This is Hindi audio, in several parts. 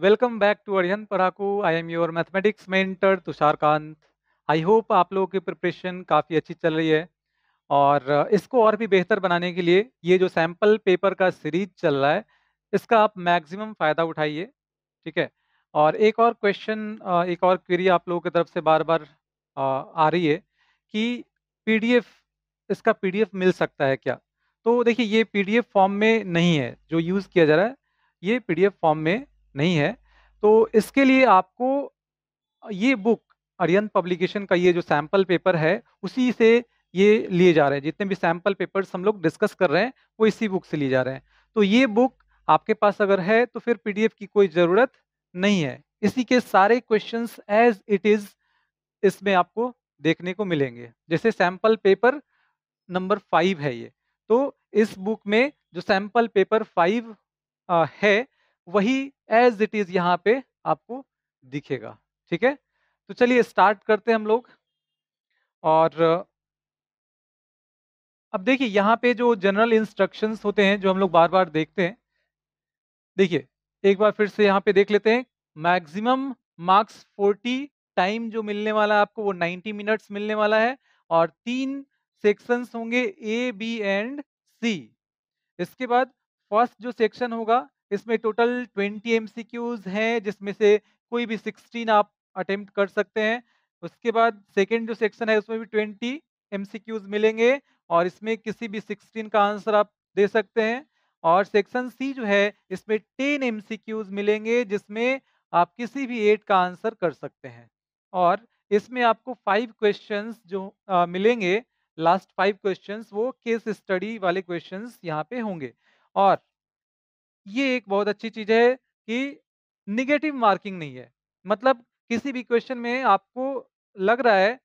Welcome back to Arihant Padhaku. I am your mathematics mentor Tushar Kant. I hope आप लोगों की प्रिपरेशन काफ़ी अच्छी चल रही है और इसको और भी बेहतर बनाने के लिए ये जो सैम्पल पेपर का सीरीज चल रहा है इसका आप मैक्सिमम फ़ायदा उठाइए। ठीक है। और एक और क्वेश्चन, एक और क्वेरी आप लोगों की तरफ से बार बार आ रही है कि पीडीएफ, इसका पीडीएफ मिल सकता है क्या। तो देखिए, ये पीडीएफ फॉर्म में नहीं है जो यूज़ किया जा रहा है, ये पीडीएफ फॉर्म में नहीं है। तो इसके लिए आपको ये बुक, अरिहंत पब्लिकेशन का ये जो सैंपल पेपर है उसी से ये लिए जा रहे हैं। जितने भी सैंपल पेपर्स हम लोग डिस्कस कर रहे हैं वो इसी बुक से लिए जा रहे हैं। तो ये बुक आपके पास अगर है तो फिर पीडीएफ की कोई ज़रूरत नहीं है। इसी के सारे क्वेश्चंस एज इट इज़ इसमें आपको देखने को मिलेंगे। जैसे सैंपल पेपर नंबर 5 है ये, तो इस बुक में जो सैंपल पेपर 5 है वही एज इट इज यहाँ पे आपको दिखेगा। ठीक है। तो चलिए स्टार्ट करते हैं हम लोग। और अब देखिए, यहाँ पे जो जनरल इंस्ट्रक्शंस होते हैं जो हम लोग बार बार देखते हैं, देखिए एक बार फिर से यहाँ पे देख लेते हैं। मैक्सिमम मार्क्स 40, टाइम जो मिलने वाला है आपको वो 90 मिनट्स मिलने वाला है। और 3 सेक्शंस होंगे, ए बी एंड सी। इसके बाद फर्स्ट जो सेक्शन होगा इसमें टोटल 20 एमसीक्यूज हैं, जिसमें से कोई भी 16 आप अटेम्प्ट कर सकते हैं। उसके बाद सेकंड जो सेक्शन है उसमें भी 20 एमसीक्यूज मिलेंगे और इसमें किसी भी 16 का आंसर आप दे सकते हैं। और सेक्शन सी जो है इसमें 10 एमसीक्यूज मिलेंगे, जिसमें आप किसी भी 8 का आंसर कर सकते हैं। और इसमें आपको 5 क्वेश्चंस जो मिलेंगे, लास्ट 5 क्वेश्चंस वो केस स्टडी वाले क्वेश्चंस यहाँ पे होंगे। और ये एक बहुत अच्छी चीज है कि निगेटिव मार्किंग नहीं है। मतलब किसी भी क्वेश्चन में आपको लग रहा है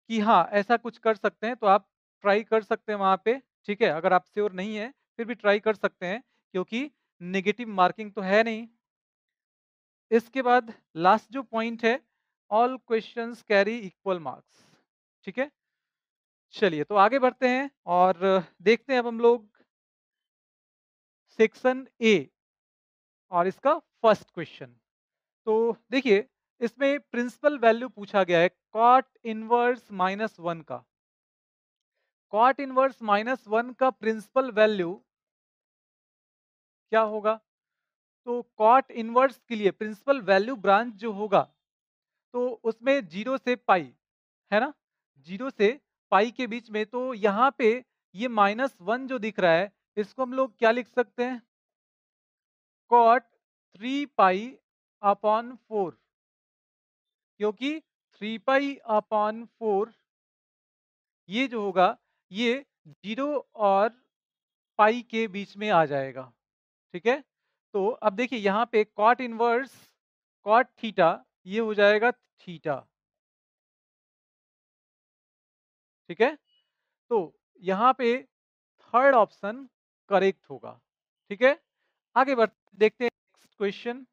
कि हाँ ऐसा कुछ कर सकते हैं तो आप ट्राई कर सकते हैं वहां पे। ठीक है, अगर आप श्योर नहीं है फिर भी ट्राई कर सकते हैं, क्योंकि निगेटिव मार्किंग तो है नहीं। इसके बाद लास्ट जो पॉइंट है, all questions carry equal marks. ठीक है। चलिए तो आगे बढ़ते हैं और देखते हैं अब हम लोग सेक्शन ए और इसका फर्स्ट क्वेश्चन। तो देखिए, इसमें प्रिंसिपल वैल्यू पूछा गया है कॉट इनवर्स -1 का। कॉट इनवर्स -1 का प्रिंसिपल वैल्यू क्या होगा। तो कॉट इनवर्स के लिए प्रिंसिपल वैल्यू ब्रांच जो होगा तो उसमें 0 से पाई है ना, 0 से पाई के बीच में। तो यहाँ पे ये -1 जो दिख रहा है इसको हम लोग क्या लिख सकते हैं, कॉट 3 पाई अपॉन 4, क्योंकि 3 पाई अपॉन 4 ये जो होगा ये 0 और पाई के बीच में आ जाएगा। ठीक है। तो अब देखिए यहाँ पे कॉट इनवर्स कॉट थीटा ये हो जाएगा थीटा। ठीक है। तो यहाँ पे थर्ड ऑप्शन करेक्ट होगा। ठीक है। आगे बढ़ देखते हैं नेक्स्ट क्वेश्चन।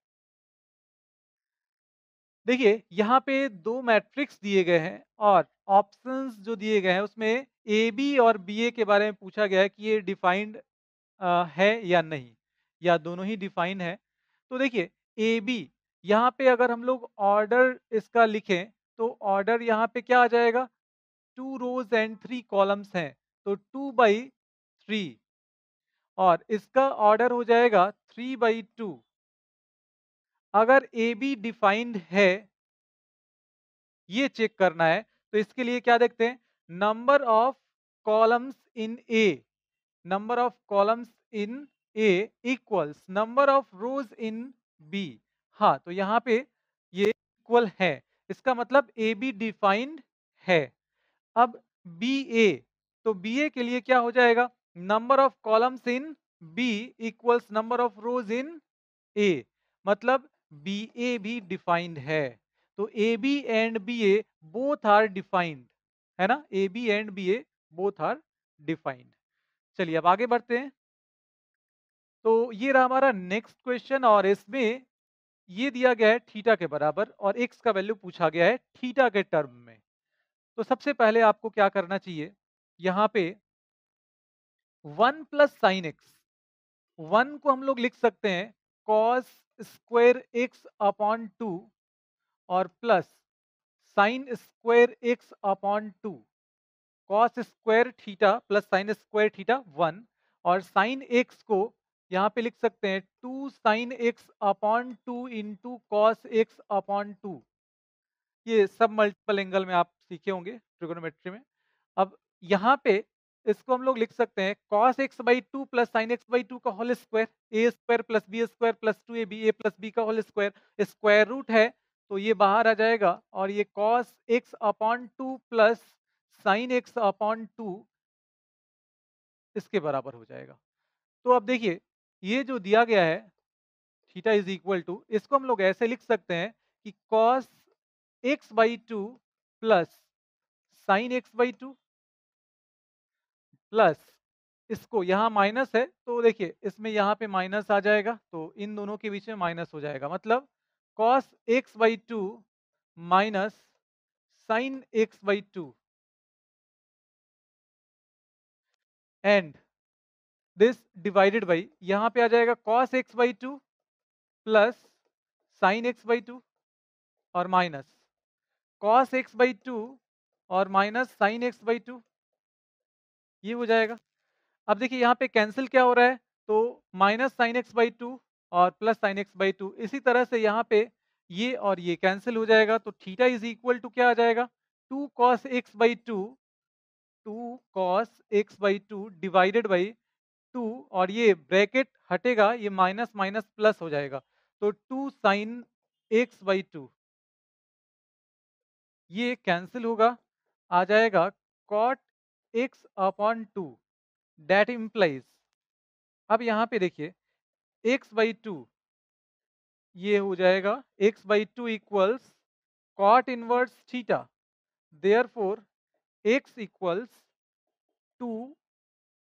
देखिए यहाँ पे दो मैट्रिक्स दिए गए हैं और ऑप्शंस जो दिए गए हैं उसमें ए बी और बी ए के बारे में पूछा गया है कि ये डिफाइंड है या नहीं, या दोनों ही डिफाइन है। तो देखिए ए बी, यहाँ पे अगर हम लोग ऑर्डर इसका लिखें तो ऑर्डर यहाँ पे क्या आ जाएगा, 2 रोज एंड 3 कॉलम्स हैं तो 2/3। और इसका ऑर्डर हो जाएगा 3/2। अगर ए बी डिफाइंड है ये चेक करना है तो इसके लिए क्या देखते हैं, number of columns in A, number of columns in A equals number of rows in B. हाँ तो यहाँ पे ये इक्वल है, इसका मतलब ए बी डिफाइंड है। अब बी ए, तो बी ए के लिए क्या हो जाएगा, number of columns in B equals number of rows in A, मतलब बी ए भी डिफाइंड है। तो A B and B A both are defined, है ना, A B and B A both are defined. चलिए अब आगे बढ़ते हैं। तो ये रहा हमारा नेक्स्ट क्वेश्चन और इसमें ये दिया गया है थीटा के बराबर और एक्स का वैल्यू पूछा गया है थीटा के टर्म में। तो सबसे पहले आपको क्या करना चाहिए, यहाँ पे 1 प्लस साइन एक्स, 1 को हम लोग लिख सकते हैं कॉस स्क्वायर एक्स अपॉन 2 और plus sign square x upon 2, cos square theta plus sine square theta 1, और साइन एक्स को यहाँ पे लिख सकते हैं 2 sine x upon 2 into cos x upon 2। ये सब मल्टीपल एंगल में आप सीखे होंगे ट्रिगोनोमेट्री में। अब यहाँ पे इसको हम लोग लिख सकते हैं cos x by two plus sine x by two का whole square, A square plus B square plus two A plus B का होल स्क्वायर, स्क्वायर रूट है तो ये बाहर आ जाएगा और ये cos x upon two plus sine x upon two इसके बराबर हो जाएगा। तो अब देखिए ये जो दिया गया है थीटा इज इक्वल टू, इसको हम लोग ऐसे लिख सकते हैं कि cos x by two plus sine x by two plus इसको यहाँ माइनस है तो देखिए इसमें यहाँ पे माइनस आ जाएगा तो इन दोनों के बीच में माइनस हो जाएगा, मतलब cos x by two minus sine x by two and this divided by यहाँ पे आ जाएगा cos x by two plus sine x by two और minus cos x by two और minus sine x by two, ये हो जाएगा। अब देखिए यहाँ पे कैंसिल क्या हो रहा है तो minus sine x by two और plus sine x by two, इसी तरह से यहाँ पे ये और ये कैंसिल हो जाएगा तो थीटा इज इक्वल टू क्या आ जाएगा 2 cos x by to, 2 cos x by two divided by 2 और ये ब्रैकेट हटेगा ये माइनस माइनस प्लस हो जाएगा तो 2 साइन एक्स बाई टू, ये कैंसिल होगा आ जाएगा cot x upon two, that implies अब यहाँ पे देखिए x बाई टू ये हो जाएगा x by two equals cot inverse theta, therefore x equals two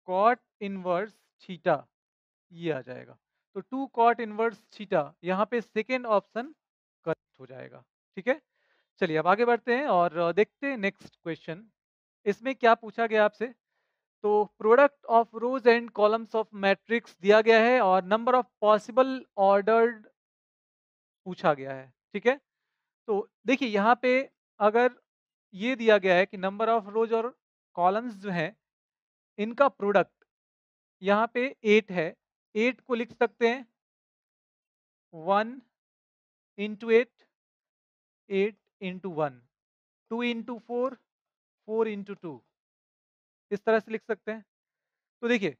cot inverse theta, ये आ जाएगा। तो टू कॉट इनवर्स थीटा यहाँ पे सेकेंड ऑप्शन करेक्ट हो जाएगा। ठीक है, चलिए अब आगे बढ़ते हैं और देखते हैं नेक्स्ट क्वेश्चन। इसमें क्या पूछा गया आपसे, तो product of rose and columns of matrix दिया गया है और नंबर ऑफ पॉसिबल ऑर्डर्ड पूछा गया है। ठीक है, तो देखिए यहाँ पे अगर ये दिया गया है कि नंबर ऑफ रोज और कॉलम्स जो हैं इनका प्रोडक्ट यहाँ पे 8 है, 8 को लिख सकते हैं 1 इंटू 8, 8 इंटू 1, 2 इंटू 4, 4 इंटू 2, इस तरह से लिख सकते हैं। तो देखिए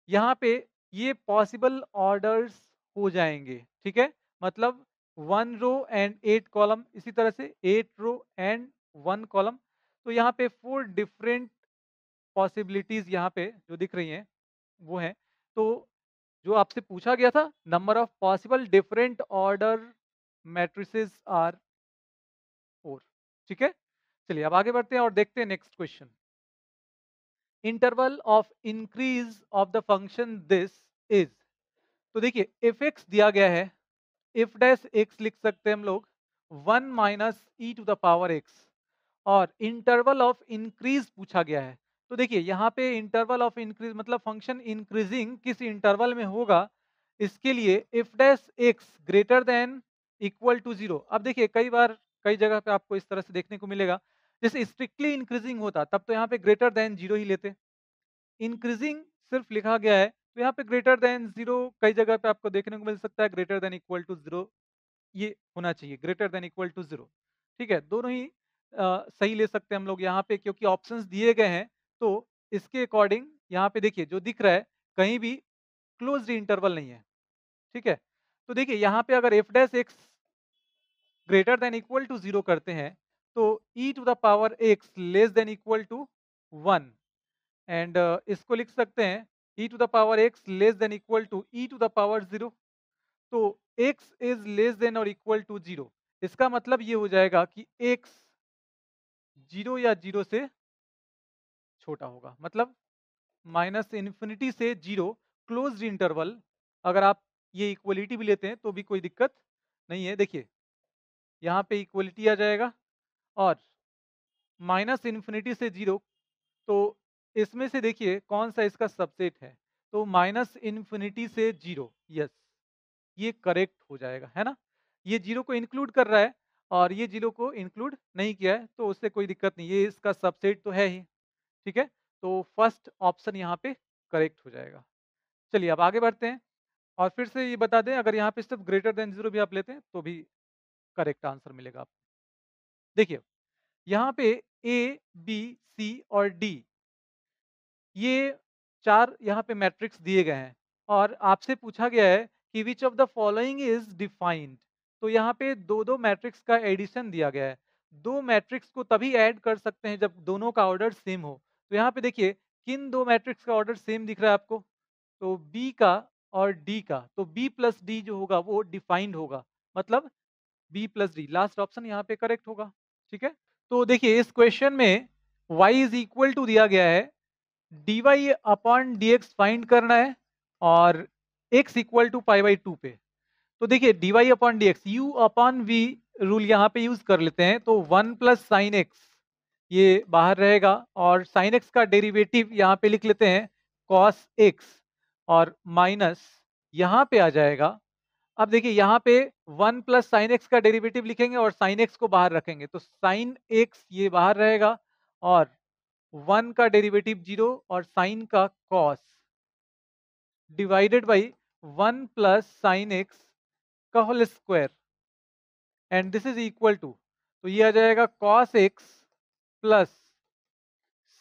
यहाँ पे ये पॉसिबल ऑर्डर्स हो जाएंगे। ठीक है, मतलब 1 रो एंड 8 कॉलम, इसी तरह से 8 रो एंड 1 कॉलम। तो यहाँ पे 4 डिफरेंट पॉसिबिलिटीज यहाँ पे जो दिख रही हैं वो हैं। तो जो आपसे पूछा गया था number of possible different order matrices are 4। ठीक है, चलिए अब आगे बढ़ते हैं और देखते हैं next question. Interval of increase of the function this is, तो देखिए एफ एक्स दिया गया है, इफ डैश एक्स लिख सकते हैं हम लोग 1 minus e to the power x, और इंटरवल ऑफ इंक्रीज पूछा गया है। तो देखिए यहाँ पे इंटरवल ऑफ इंक्रीज मतलब फंक्शन इंक्रीजिंग किस इंटरवल में होगा, इसके लिए f dash x greater than equal to zero. अब देखिए कई बार कई जगह पे आपको इस तरह से देखने को मिलेगा, जैसे स्ट्रिक्टली इंक्रीजिंग होता तब तो यहाँ पे ग्रेटर देन जीरो ही लेते, इंक्रीजिंग सिर्फ लिखा गया है तो यहाँ पे ग्रेटर देन जीरो कई जगह पे आपको देखने को मिल सकता है, greater than equal to zero ये होना चाहिए, greater than equal to zero. ठीक है, दोनों ही सही ले सकते हैं हम लोग यहाँ पे क्योंकि ऑप्शंस दिए गए हैं। तो इसके अकॉर्डिंग यहाँ पे देखिए जो दिख रहा है कहीं भी क्लोज्ड इंटरवल नहीं है। ठीक है, तो देखिए यहाँ पे अगर F dash x greater than equal to zero करते हैं तो e to the power x less than equal to one, and इसको लिख सकते हैं e to the power x less than equal to e to the power zero. तो x इज लेस देन और इक्वल टू जीरो, इसका मतलब ये हो जाएगा कि x जीरो या जीरो से छोटा होगा, मतलब माइनस इन्फिनिटी से जीरो क्लोज्ड इंटरवल। अगर आप ये इक्वलिटी भी लेते हैं तो भी कोई दिक्कत नहीं है। देखिए यहाँ पे इक्वलिटी आ जाएगा और माइनस इन्फिनिटी से जीरो, तो इसमें से देखिए कौन सा इसका सबसेट है, तो माइनस इन्फिनिटी से जीरो, यस ये करेक्ट हो जाएगा, है ना? ये 0 को इंक्लूड कर रहा है और ये 0 को इंक्लूड नहीं किया है, तो उससे कोई दिक्कत नहीं, ये इसका सबसेट तो है ही, ठीक है? तो फर्स्ट ऑप्शन यहाँ पे करेक्ट हो जाएगा। चलिए अब आगे बढ़ते हैं और फिर से ये बता दें, अगर यहाँ पे सिर्फ ग्रेटर देन 0 भी आप लेते हैं तो भी करेक्ट आंसर मिलेगा आपको। देखिए, यहाँ पे ए, बी, सी और डी ये 4 यहाँ पे मैट्रिक्स दिए गए हैं और आपसे पूछा गया है कि which of the following is defined. तो यहाँ पे 2-2 मैट्रिक्स का एडिशन दिया गया है। 2 मैट्रिक्स को तभी ऐड कर सकते हैं जब दोनों का ऑर्डर सेम हो। तो यहाँ पे देखिए किन 2 मैट्रिक्स का ऑर्डर सेम दिख रहा है आपको? तो बी का और डी का। तो बी प्लस डी जो होगा वो डिफाइंड होगा, मतलब B plus D. Last option यहाँ पे करेक्ट होगा, ठीक है? तो देखिए इस क्वेश्चन में y इज इक्वल टू दिया गया है, dy अपॉन dx फाइंड करना है और x equal to pi by 2 पे। तो देखिए dy upon dx, u upon v rule यहाँ पे यूज कर लेते हैं, तो 1 प्लस साइन एक्स ये बाहर रहेगा और साइन एक्स का डेरिवेटिव यहाँ पे लिख लेते हैं कॉस एक्स और माइनस यहाँ पे आ जाएगा। अब देखिए यहाँ पे 1 प्लस साइन एक्स का डेरिवेटिव लिखेंगे और साइन एक्स को बाहर रखेंगे, तो साइन एक्स ये बाहर रहेगा और 1 का डेरिवेटिव 0 और साइन का cos divided by 1 plus sine x का whole square and this is equal to, तो ये आ जाएगा cos x plus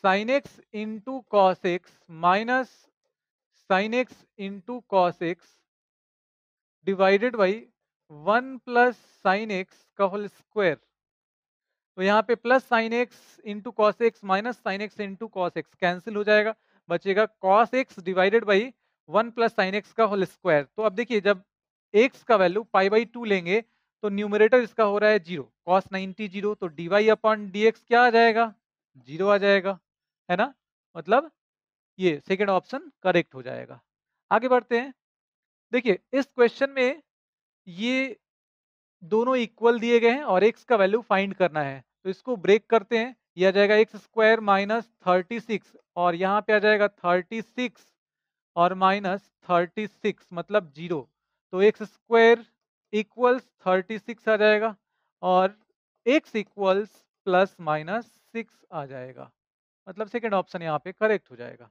sine x into cos x minus sine x into cos x divided by 1 plus sine x का होल स्क्वायर। तो यहाँ पे plus sine x into cos x minus sine x into cos x cancel हो जाएगा, बचेगा cos x divided by 1 plus sine x का होल स्क्वायर। तो अब देखिए जब एक्स का वैल्यू पाई बाई 2 लेंगे तो न्यूमरेटर इसका हो रहा है 0, कॉस 90 0, तो D Y upon D x क्या आ जाएगा? 0 आ जाएगा, है ना? मतलब ये सेकेंड ऑप्शन करेक्ट हो जाएगा। आगे बढ़ते हैं। देखिए इस क्वेश्चन में ये दोनों इक्वल दिए गए हैं और x का वैल्यू फाइंड करना है, तो इसको ब्रेक करते हैं। ये आ जाएगा एक्स स्क्वायर माइनस 36 और यहाँ पे आ जाएगा 36 और माइनस 36 मतलब 0, तो एक्स स्क्वायर इक्वल्स 36 आ जाएगा और x इक्वल्स प्लस माइनस 6 आ जाएगा, मतलब सेकेंड ऑप्शन यहाँ पे करेक्ट हो जाएगा।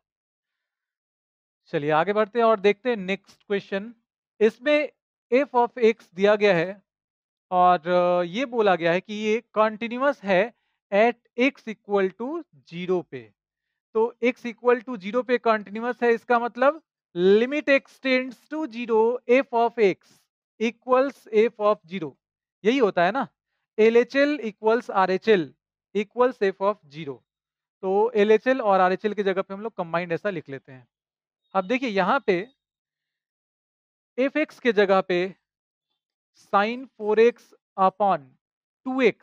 चलिए आगे बढ़ते हैं और देखते हैं नेक्स्ट क्वेश्चन। इसमें f ऑफ x दिया गया है और ये बोला गया है कि ये कंटिन्यूअस है एट x इक्वल टू 0 पे। तो x इक्वल टू 0 पे कंटिन्यूअस है, इसका मतलब limit x tends to 0 f of x equals f of 0, यही होता है ना? LHL equals RHL equals f of 0। तो LHL और RHL की जगह पे हम लोग कंबाइंड ऐसा लिख लेते हैं। अब देखिए यहाँ पे fx के जगह पे साइन 4x अपॉन 2x,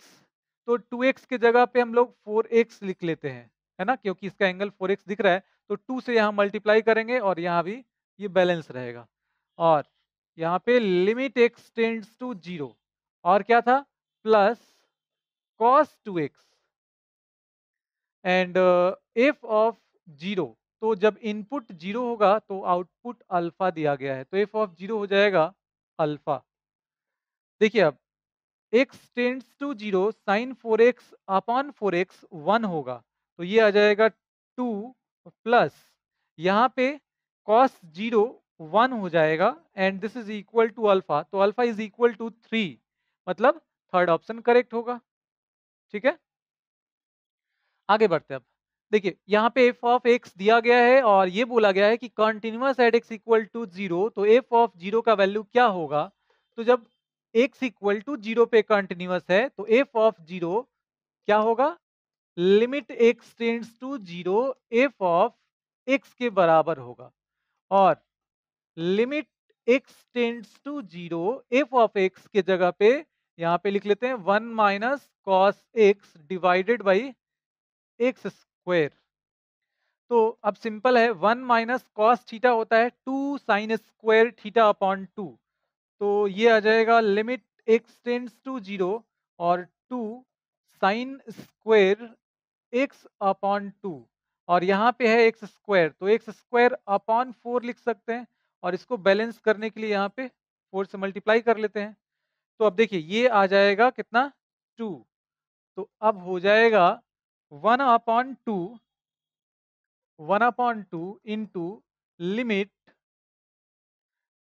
तो 2x के जगह पे हम लोग 4x लिख लेते हैं, है ना? क्योंकि इसका एंगल 4x दिख रहा है, तो 2 से यहाँ मल्टीप्लाई करेंगे और यहाँ भी ये बैलेंस रहेगा और यहाँ पे लिमिट x टेंड्स टू 0 और क्या था? Plus cos 2x and f of 0। तो जब इनपुट 0 होगा तो आउटपुट अल्फा दिया गया है, तो f ऑफ 0 हो जाएगा अल्फा। देखिए अब x tends to 0 sine 4x upon 4x 1 होगा, तो ये आ जाएगा 2 प्लस यहाँ पे cos 0 1 हो जाएगा and this is equal to alpha, तो अल्फा इज इक्वल टू 3, मतलब थर्ड ऑप्शन करेक्ट होगा, ठीक है? आगे बढ़ते हैं अब। देखिए यहाँ पे f ऑफ x दिया गया है और ये बोला गया है कि continuous at x equal to 0, तो f ऑफ 0 का वैल्यू क्या होगा? तो जब x इक्वल टू 0 पे कंटिन्यूअस है तो f ऑफ 0 क्या होगा? Limit x tends to 0 f of x के बराबर होगा और limit x tends to 0 f of x के जगह पे यहाँ पे लिख लेते हैं 1 minus cos x divided by x square. तो अब सिंपल है, 1 माइनस कॉस थीटा होता है 2 साइन स्क्वायर थीटा अपॉन 2, तो ये आ जाएगा लिमिट x टेंड्स टू 0 और 2 साइन स्क्वायर x अपॉन 2 और यहाँ पे है एक्स स्क्वायर, तो एक्स स्क्वायर अपॉन 4 लिख सकते हैं और इसको बैलेंस करने के लिए यहाँ पे 4 से मल्टीप्लाई कर लेते हैं। तो अब देखिए ये आ जाएगा कितना 2, तो अब हो जाएगा 1/2 1/2 इंटू लिमिट,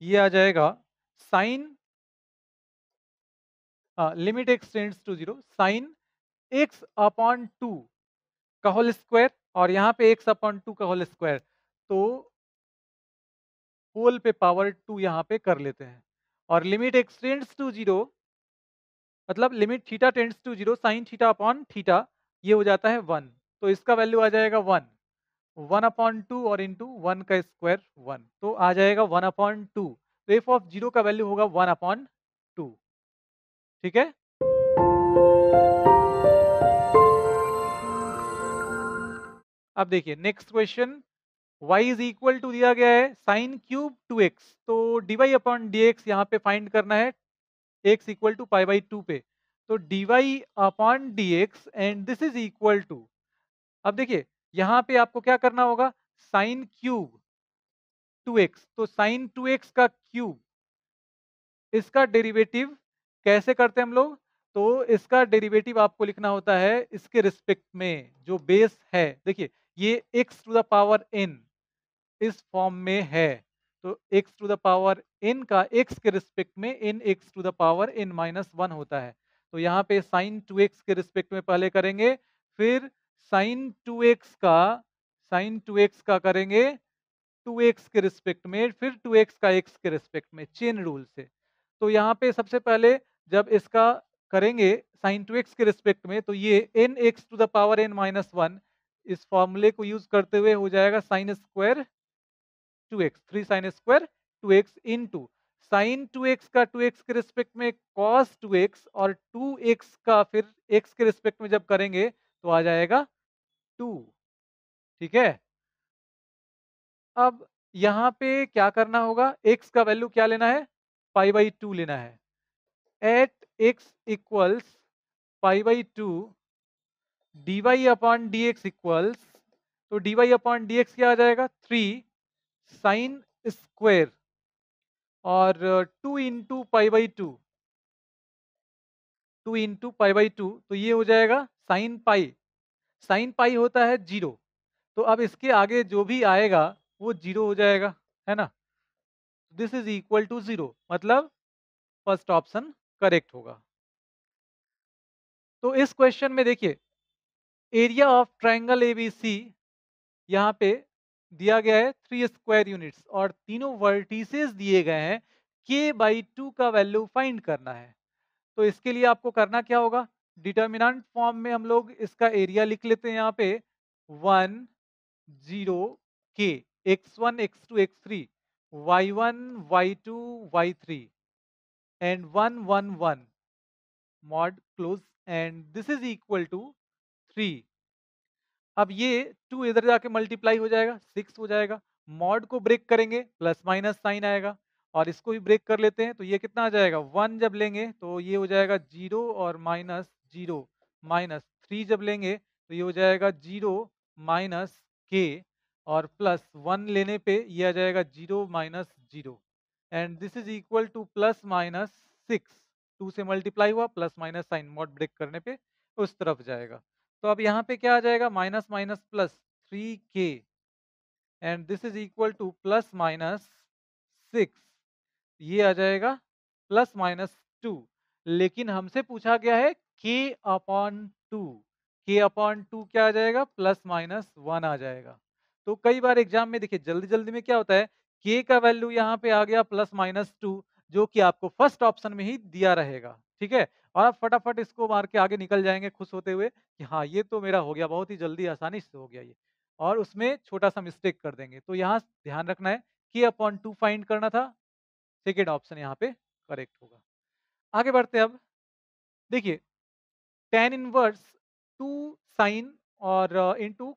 ये आ जाएगा sine limit x tends to 0 sine x/2 का होल स्क्वायर, और यहाँ पे x/2 का होल स्क्वायर, तो होल पे पावर 2 यहाँ पे कर लेते हैं। और लिमिट x टेंड्स टू 0 मतलब limit theta tends to 0 sine theta upon theta, ये हो जाता है 1, तो इसका वैल्यू आ जाएगा 1, 1/2 और इंटू 1 का स्क्वायर 1, तो आ जाएगा 1/2, तो एफ ऑफ 0 का वैल्यू होगा 1/2। ठीक है। अब देखिए next question, y is equal to दिया गया है साइन क्यूब 2x, तो dy अपॉन डी एक्स यहाँ पे फाइंड करना है x equal to pi by 2 पे, तो dy upon D x and this is equal to, अब देखिए यहाँ पे आपको क्या करना होगा, साइन क्यूब 2x, तो साइन 2x का क्यूब, इसका डेरिवेटिव कैसे करते हैं हम लोग, तो इसका डेरिवेटिव आपको लिखना होता है इसके रिस्पेक्ट में जो बेस है, देखिए ये x to the power n इस फॉर्म में है, तो x to the power n का x के रिस्पेक्ट में n x to the power n minus 1 होता है, तो यहाँ पे साइन 2x के रिस्पेक्ट में पहले करेंगे, फिर साइन 2x का करेंगे 2x के रिस्पेक्ट में, फिर 2x का x के रिस्पेक्ट में, चेन रूल से। तो यहाँ पे सबसे पहले जब इसका करेंगे साइन 2x के रिस्पेक्ट में, तो ये n x to the power n minus 1 इस फॉर्मूले को यूज करते हुए हो जाएगा sine square 2x, 3 sine square 2x into sine 2x का 2x के रिस्पेक्ट में cos 2x, और 2x का फिर x के रिस्पेक्ट में जब करेंगे तो आ जाएगा 2। ठीक है। अब यहाँ पे क्या करना होगा, x का वैल्यू क्या लेना है, पाई बाई 2 लेना है, at x equals pi by 2 dy upon D x equals, तो dy अपॉन डी एक्स क्या आ जाएगा 3 साइन स्क्वायर और 2 into pi by 2, 2 into pi by 2, तो ये हो जाएगा साइन पाई होता है 0, तो अब इसके आगे जो भी आएगा वो 0 हो जाएगा, है ना, दिस इज इक्वल टू 0, मतलब फर्स्ट ऑप्शन करेक्ट होगा। तो इस क्वेश्चन में देखिए एरिया ऑफ ट्रायंगल एबीसी यहाँ पे दिया गया है 3 स्क्वायर यूनिट्स, और तीनों वर्टिसेस दिए गए हैं, k बाई 2 का वैल्यू फाइंड करना है। तो इसके लिए आपको करना क्या होगा, डिटर्मिनेंट फॉर्म में हम लोग इसका एरिया लिख लेते हैं यहाँ पे 1 0 k x1 x2 x3 y1 y2 y3 and 1 1 1 mod close, and this is equal to 3। अब ये 2 इधर जाके मल्टीप्लाई हो जाएगा 6 हो जाएगा, मॉड को ब्रेक करेंगे प्लस माइनस साइन आएगा, और इसको भी ब्रेक कर लेते हैं, तो ये कितना आ जाएगा 1 जब लेंगे तो ये हो जाएगा 0 और माइनस 0, माइनस 3 जब लेंगे तो ये हो जाएगा 0 माइनस के, और प्लस 1 लेने पे ये आ जाएगा 0 minus 0, and this is equal to plus minus 6, 2 से मल्टीप्लाई हुआ plus minus sine, mod break करने पे उस तरफ जाएगा, तो अब यहाँ पे क्या आ जाएगा minus minus plus 3k, and this is equal to plus minus 6, ये आ जाएगा प्लस माइनस 2, लेकिन हमसे पूछा गया है k अपॉन 2, k अपॉन 2 क्या आ जाएगा प्लस माइनस 1 आ जाएगा। तो कई बार एग्जाम में देखिए जल्दी जल्दी में क्या होता है, k का वैल्यू यहाँ पे आ गया प्लस माइनस 2, जो कि आपको फर्स्ट ऑप्शन में ही दिया रहेगा, ठीक है, और आप फटाफट इसको मार के आगे निकल जाएंगे खुश होते हुए कि हाँ ये तो मेरा हो गया, बहुत ही जल्दी आसानी से हो गया ये, और उसमें छोटा सा मिस्टेक कर देंगे, तो यहाँ ध्यान रखना है k अपॉन 2 फाइंड करना था, सेकेंड ऑप्शन यहाँ पे करेक्ट होगा। आगे बढ़ते हैं अब, देखिए tan इनवर्स 2 साइन और into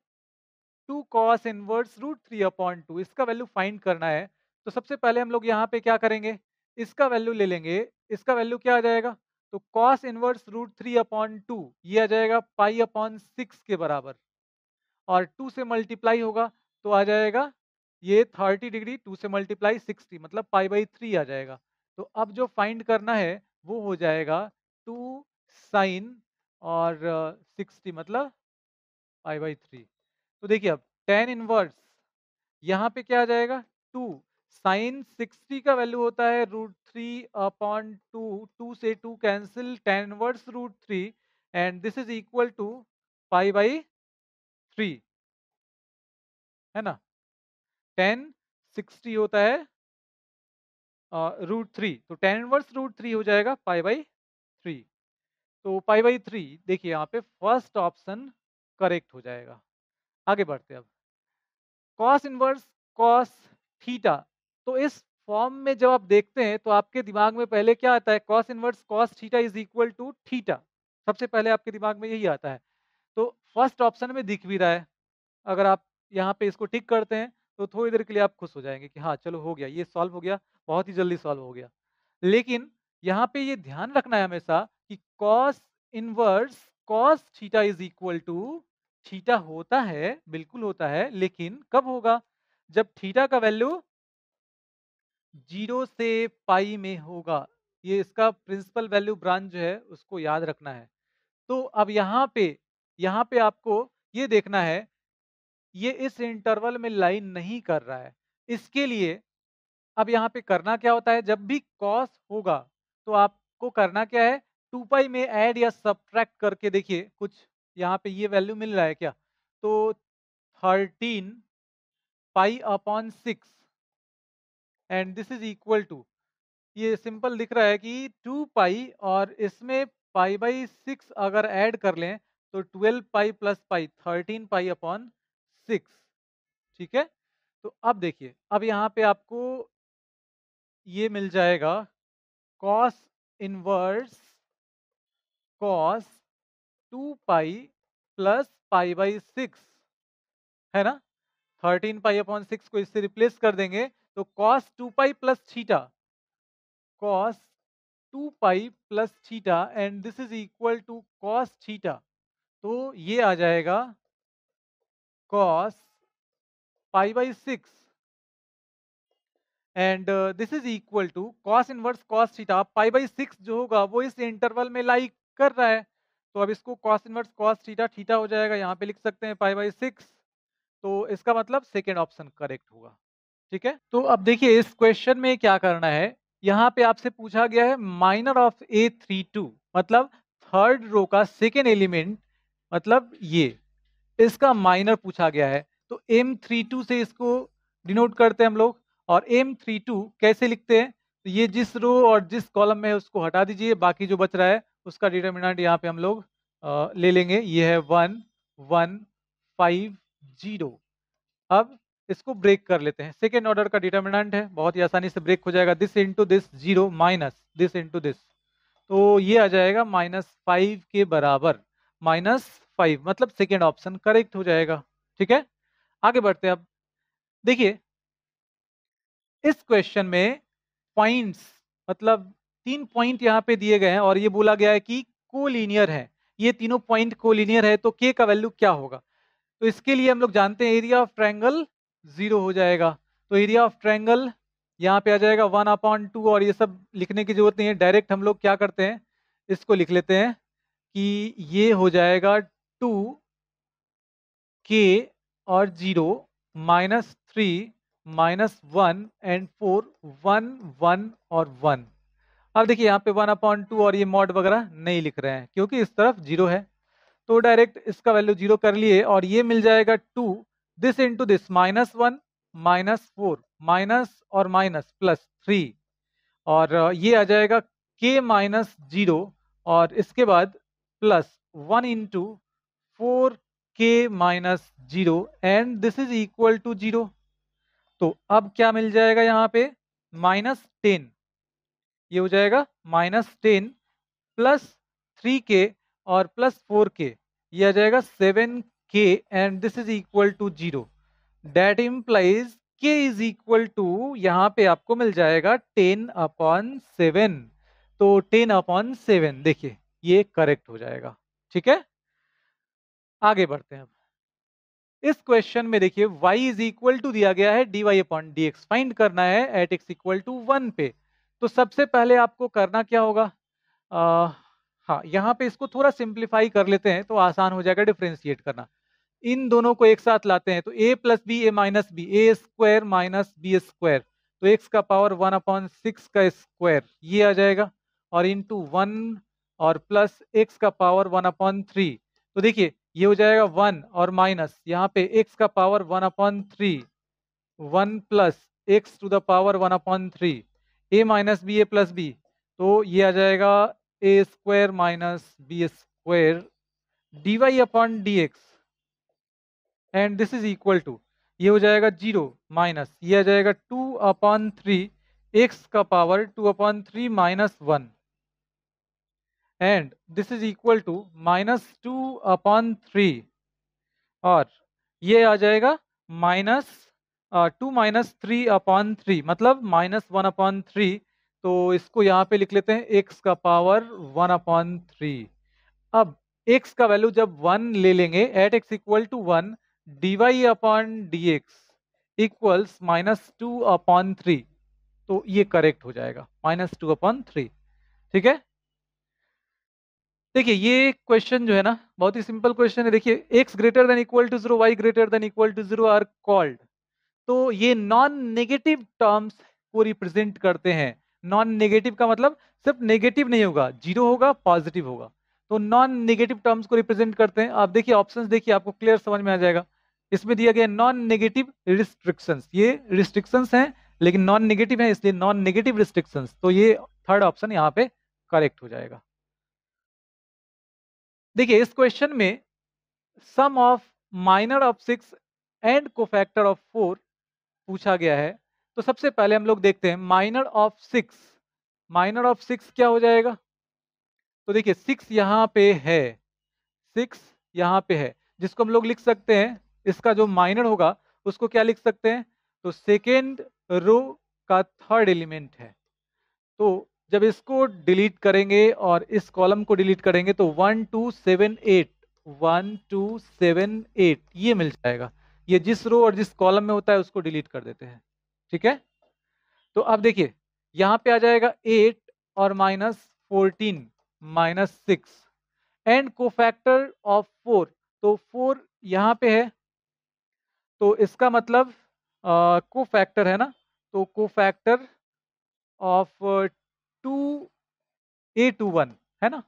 2 cos inverse root 3 upon 2, इसका वैल्यू फाइंड करना है, तो सबसे पहले हम लोग यहाँ पे क्या करेंगे, इसका वैल्यू ले लेंगे, इसका वैल्यू क्या आ जाएगा, तो कॉस इनवर्स रूट 3 अपॉन 2 ये आ जाएगा पाई अपॉन 6 के बराबर, और 2 से मल्टीप्लाई होगा तो आ जाएगा ये 30 डिग्री, 2 से मल्टीप्लाई 60 मतलब पाई बाई 3 आ जाएगा, तो अब जो फाइंड करना है वो हो जाएगा 2 साइन और 60 मतलब π/3। तो देखिए अब tan इनवर्स यहाँ पे क्या आ जाएगा 2 साइन 60 का वैल्यू होता है √3/2, 2 से 2 cancel tan inverse √3 and this is equal to π/3, है ना। tan 60 होता है √3, तो tan इनवर्स √3 हो जाएगा π/3। तो π/3 देखिए यहाँ पे फर्स्ट ऑप्शन करेक्ट हो जाएगा। आगे बढ़ते हैं अब कॉस इनवर्स कॉस थीटा। तो इस फॉर्म में जब आप देखते हैं तो आपके दिमाग में पहले क्या आता है, cos inverse cos theta is equal to theta, सबसे पहले आपके दिमाग में यही आता है। तो फर्स्ट ऑप्शन में दिख भी रहा है, अगर आप यहाँ पे इसको टिक करते हैं तो थोड़ी देर के लिए आप खुश हो जाएंगे कि हाँ चलो हो गया, ये सॉल्व हो गया, बहुत ही जल्दी सॉल्व हो गया। लेकिन यहाँ पे ये ध्यान रखना है हमेशा कि cos inverse cos theta is equal to theta होता है, बिल्कुल होता है, लेकिन कब होगा, जब थीटा का वैल्यू 0 से पाई में होगा। ये इसका प्रिंसिपल वैल्यू ब्रांच जो है उसको याद रखना है। तो अब यहाँ पे आपको ये देखना है, ये इस इंटरवल में लाइन नहीं कर रहा है। इसके लिए अब यहाँ पे करना क्या होता है, जब भी कॉस होगा तो आपको करना क्या है, 2 पाई में ऐड या सब्ट्रैक्ट करके देखिए कुछ यहाँ पे ये वैल्यू मिल रहा है क्या, तो 13 pi upon 6 and this is equal to, ये सिंपल दिख रहा है कि 2 पाई और इसमें π/6 अगर ऐड कर लें तो 12 pi plus pi 13 pi upon 6, ठीक है। तो अब देखिए अब यहाँ पे आपको ये मिल जाएगा cos inverse cos 2 pi plus π/6, है ना। 13 पाई अपॉन 6 को इससे रिप्लेस कर देंगे तो cos 2 pi plus theta, cos 2 pi plus theta and this is equal to cos theta. तो ये आ जाएगा cos π/6 and this is equal to cos inverse cos theta. π/6 जो होगा वो इस इंटरवल में लाई कर रहा है, तो अब इसको cos inverse cos theta theta हो जाएगा, यहाँ पे लिख सकते हैं π/6। तो इसका मतलब सेकेंड ऑप्शन करेक्ट होगा, ठीक है। तो अब देखिए इस क्वेश्चन में क्या करना है, यहाँ पे आपसे पूछा गया है माइनर ऑफ A32, मतलब थर्ड रो का सेकेंड एलिमेंट, मतलब ये इसका माइनर पूछा गया है। तो M32 से इसको डिनोट करते हैं हम लोग, और M32 कैसे लिखते हैं, तो ये जिस रो और जिस कॉलम में है उसको हटा दीजिए, बाकी जो बच रहा है उसका डिटर्मिनेंट यहाँ पे हम लोग ले लेंगे, ये है 1 1 5 0। अब इसको ब्रेक कर लेते हैं, सेकेंड ऑर्डर का डिटर्मिनेंट है, बहुत ही आसानी से ब्रेक हो जाएगा, this into this 0 minus this into this, तो ये आ जाएगा -5 के बराबर, -5 मतलब सेकेंड ऑप्शन करेक्ट हो जाएगा, ठीक है। आगे बढ़ते हैं अब देखिए इस क्वेश्चन में पॉइंट्स, मतलब 3 पॉइंट यहाँ पे दिए गए हैं और ये बोला गया है कि कोलिनियर है, ये तीनों पॉइंट कोलिनियर है, तो के का वैल्यू क्या होगा। तो इसके लिए हम लोग जानते हैं एरिया ऑफ ट्रायंगल 0 हो जाएगा, तो एरिया ऑफ ट्रायंगल यहाँ पे आ जाएगा 1/2, और ये सब लिखने की जरूरत नहीं है, डायरेक्ट हम लोग क्या करते हैं इसको लिख लेते हैं कि ये हो जाएगा 2 के और 0 -3 -1 एंड 4 1 1 और 1। अब देखिए यहाँ पे 1/2 और ये मॉड वगैरह नहीं लिख रहे हैं क्योंकि इस तरफ 0 है, तो डायरेक्ट इसका वैल्यू 0 कर लिए और ये मिल जाएगा 2 दिस इंटू दिस -1 -4 माइनस और माइनस +3, और ये आ जाएगा k-0 और इसके बाद +1 into 4k-0 and this is equal to 0। तो अब क्या मिल जाएगा यहाँ पे -10, ये हो जाएगा -10 +3k और +4k, ये आ जाएगा 7k and this is equal to 0, that implies k is equal to, यहाँ पे आपको मिल जाएगा 10/7। तो 10/7 देखिए ये करेक्ट हो जाएगा, ठीक है। आगे बढ़ते हैं अब इस क्वेश्चन में देखिए y इज इक्वल टू दिया गया है dy/dx, फाइंड करना है एट x इक्वल टू 1 पे। तो सबसे पहले आपको करना क्या होगा, हाँ यहाँ पे इसको थोड़ा सिंप्लीफाई कर लेते हैं तो आसान हो जाएगा डिफ्रेंशिएट करना। इन दोनों को एक साथ लाते हैं तो a plus b a minus B, a square minus B square, तो x का पावर 1/6 का स्क्वायर ये आ जाएगा, और इंटू 1 और प्लस x का पावर 1/3। तो देखिए ये हो जाएगा 1 और माइनस यहाँ पे x का power 1/3, 1 plus x to the power 1/3, A minus B A plus B, तो ये आ जाएगा A square minus B square D Y upon D x, and this is equal to, ये हो जाएगा 0 माइनस ये आ जाएगा 2/3 एक्स का power 2/3 minus 1, and this is equal to -2/3, और ये आ जाएगा -2 - 3/3 मतलब -1/3। तो इसको यहाँ पे लिख लेते हैं x का पावर 1/3। अब x का वैल्यू जब 1 ले लेंगे at x equal to 1, d Y upon D x equals -2/3, तो ये करेक्ट हो जाएगा -2/3। ठीक है, देखिए ये क्वेश्चन जो है ना बहुत ही सिंपल क्वेश्चन है। देखिए x greater than equal to 0, y greater than equal to 0 are called, तो ये नॉन नेगेटिव टर्म्स को रिप्रेजेंट करते हैं। नॉन नेगेटिव का मतलब सिर्फ नेगेटिव नहीं होगा, जीरो होगा पॉजिटिव होगा, तो नॉन नेगेटिव टर्म्स को रिप्रेजेंट करते हैं। आप देखिए ऑप्शंस देखिए आपको क्लियर समझ में आ जाएगा। इसमें दिया गया नॉन नेगेटिव रिस्ट्रिक्शंस, ये रिस्ट्रिक्शंस हैं लेकिन नॉन नेगेटिव है इसलिए नॉन नेगेटिव रिस्ट्रिक्शंस, तो ये थर्ड ऑप्शन यहाँ पे करेक्ट हो जाएगा। देखिए इस क्वेश्चन में sum of minor of 6 and cofactor of 4 पूछा गया है। तो सबसे पहले हम लोग देखते हैं माइनर ऑफ 6, माइनर ऑफ 6 क्या हो जाएगा। तो देखिए 6 यहाँ पे है, 6 यहाँ पे है, जिसको हम लोग लिख सकते हैं, इसका जो माइनर होगा उसको क्या लिख सकते हैं, तो सेकेंड रो का थर्ड एलिमेंट है। तो जब इसको डिलीट करेंगे और इस कॉलम को डिलीट करेंगे तो 1 2 7 8, 1 2 7 8 ये मिल जाएगा। ये जिस रो और जिस कॉलम में होता है उसको डिलीट कर देते हैं। ठीक है, तो अब देखिए यहाँ पे आ जाएगा 8 और -14 -6 एंड कोफैक्टर ऑफ 4, तो 4 यहाँ पे है, तो इसका मतलब कोफैक्टर है ना, तो कोफैक्टर ऑफ 2a21 है ना,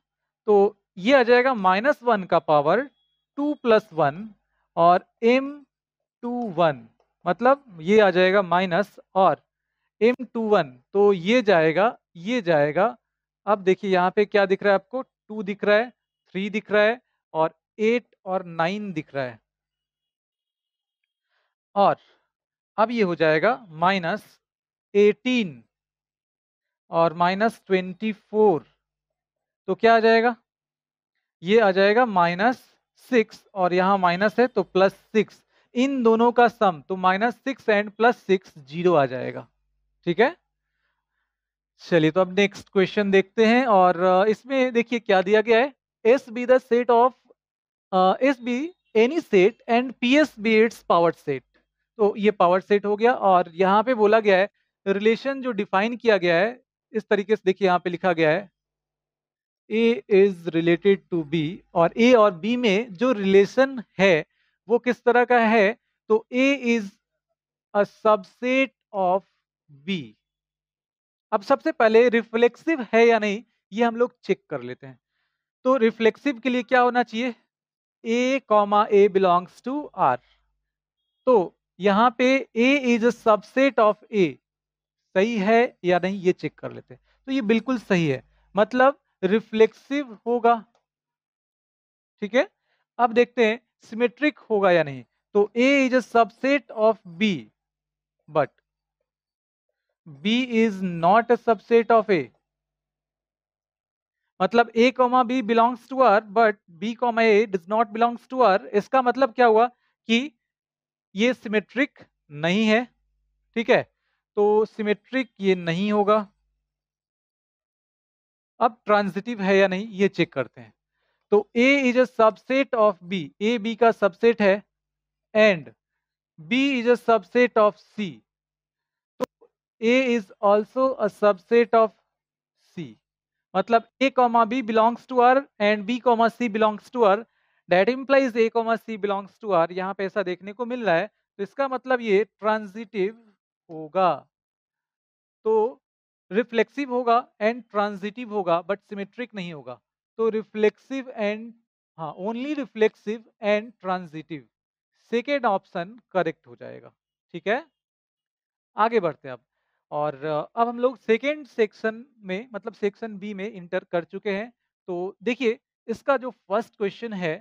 तो ये आ जाएगा -1 का पावर 2 + 1 और m21, मतलब ये आ जाएगा माइनस और m21, तो ये जाएगा ये जाएगा। अब देखिए यहाँ पे क्या दिख रहा है आपको, 2 दिख रहा है, 3 दिख रहा है और 8 और 9 दिख रहा है, और अब ये हो जाएगा -18 और -24, तो क्या आ जाएगा, ये आ जाएगा -6 और यहाँ माइनस है तो +6, इन दोनों का सम, तो -6 एंड +6 0 आ जाएगा। ठीक है, चलिए तो अब नेक्स्ट क्वेश्चन देखते हैं, और इसमें देखिए क्या दिया गया है, S be the set of S be any set and P S be its power set. तो ये पावर सेट हो गया, और यहाँ पे बोला गया है रिलेशन जो डिफाइन किया गया है इस तरीके से, देखिए यहाँ पे लिखा गया है A is related to B, और A और B में जो रिलेशन है वो किस तरह का है, तो A is a subset of B। अब सबसे पहले रिफ्लेक्सिव है या नहीं ये हम लोग चेक कर लेते हैं। तो रिफ्लेक्सिव के लिए क्या होना चाहिए, A, A belongs to R, तो यहाँ पे A is a subset of A, सही है या नहीं ये चेक कर लेते हैं। तो ये बिल्कुल सही है, मतलब रिफ्लेक्सिव होगा। ठीक है, अब देखते हैं सिमेट्रिक होगा या नहीं, तो A is a subset of B but B is not a subset of A, मतलब A, B belongs to R but B, A does not belongs to R। इसका मतलब क्या हुआ कि ये सिमेट्रिक नहीं है। ठीक है, तो सिमेट्रिक ये नहीं होगा। अब ट्रांजिटिव है या नहीं ये चेक करते हैं, तो A is a subset of B, A B का सबसेट है, and B is a subset of C। तो A is also a subset of C. मतलब A comma B belongs to R and B comma C belongs to R. That implies A comma C belongs to R. यहाँ पे ऐसा देखने को मिल रहा है, तो इसका मतलब ये ट्रांजिटिव होगा। तो रिफ्लेक्सिव होगा एंड ट्रांजिटिव होगा बट सिमेट्रिक नहीं होगा। तो रिफ्लेक्सिव एंड, हाँ, only reflexive and transitive, second option correct हो जाएगा। ठीक है, आगे बढ़ते हैं अब। और अब हम लोग सेकेंड सेक्शन में, मतलब सेक्शन बी में इंटर कर चुके हैं। तो देखिए, इसका जो फर्स्ट क्वेश्चन है,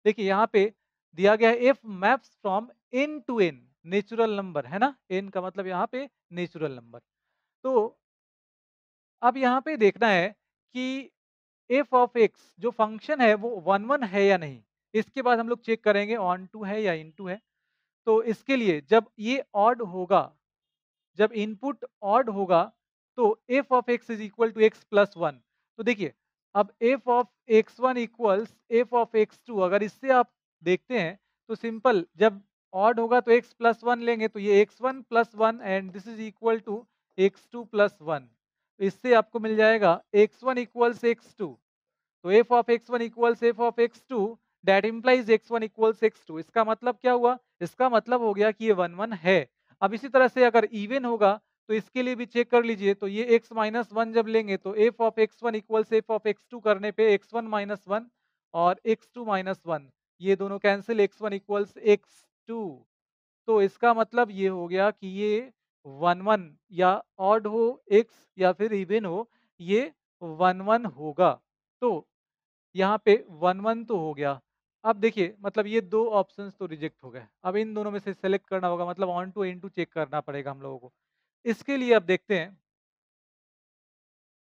देखिए यहाँ पे दिया गया है f maps from N to N natural number, है ना, एन का मतलब यहाँ पे नेचुरल नंबर। तो अब यहाँ पे देखना है कि एफ ऑफ एक्स जो फंक्शन है वो वन वन है या नहीं। इसके बाद हम लोग चेक करेंगे ऑन टू है या इन टू है। तो इसके लिए जब ये ऑड होगा, जब इनपुट ऑड होगा, तो F of x is equal to x plus one. तो देखिए, अब f of x one equals F of x two, अगर इससे आप देखते हैं तो सिंपल, जब ऑड होगा तो एक्स प्लस वन लेंगे, तो ये x one plus one and this is equal to x two plus one. इससे आपको मिल जाएगा x one equals x two. तो F of x one equals F of x two, that implies x one equals x two. इसका मतलब क्या हुआ? इसका मतलब हो गया कि ये वन वन है। अब इसी तरह से अगर इवन होगा तो इसके लिए भी चेक कर लीजिए। तो ये x माइनस वन जब लेंगे तो F of x one equals F of x two करने पे एक्स वन माइनस वन और एक्स टू माइनस वन, ये दोनों cancel, x one equals x two. तो इसका मतलब ये हो गया कि ये वन वन, या ऑड हो एक्स या फिर इवन हो, ये वन वन होगा। तो यहाँ पे वन वन तो हो गया। अब देखिए, मतलब ये दो ऑप्शंस तो रिजेक्ट हो गए। अब इन दोनों में से सेलेक्ट करना होगा, मतलब onto into check करना पड़ेगा हम लोगों को। इसके लिए अब देखते हैं,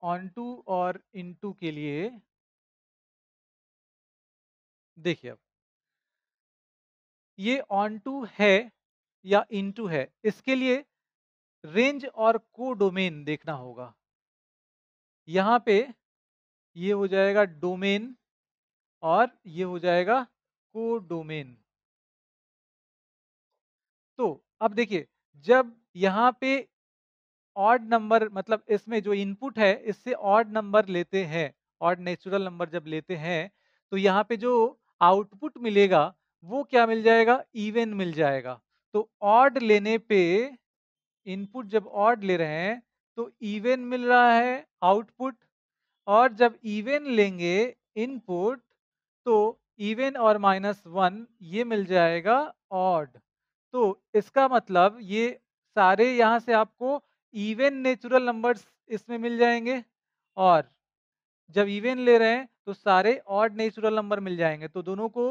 ऑन टू और इन टू के लिए देखिए, अब ये ऑन टू है या इन टू है, इसके लिए रेंज और कोडोमेन देखना होगा। यहाँ पे ये हो जाएगा डोमेन और ये हो जाएगा कोडोमेन। तो अब देखिए, जब यहाँ पे ऑड नंबर, मतलब इसमें जो इनपुट है इससे ऑड नंबर लेते हैं, ऑड नेचुरल नंबर जब लेते हैं, तो यहाँ पे जो आउटपुट मिलेगा वो क्या मिल जाएगा? इवन मिल जाएगा। तो ऑड लेने पे, इनपुट जब ऑड ले रहे हैं तो इवन मिल रहा है आउटपुट, और जब इवन लेंगे इनपुट तो इवन और माइनस वन ये मिल जाएगा ऑड। तो इसका मतलब ये सारे यहाँ से आपको इवन नेचुरल नंबर्स इसमें मिल जाएंगे, और जब इवन ले रहे हैं तो सारे ऑड नेचुरल नंबर मिल जाएंगे। तो दोनों को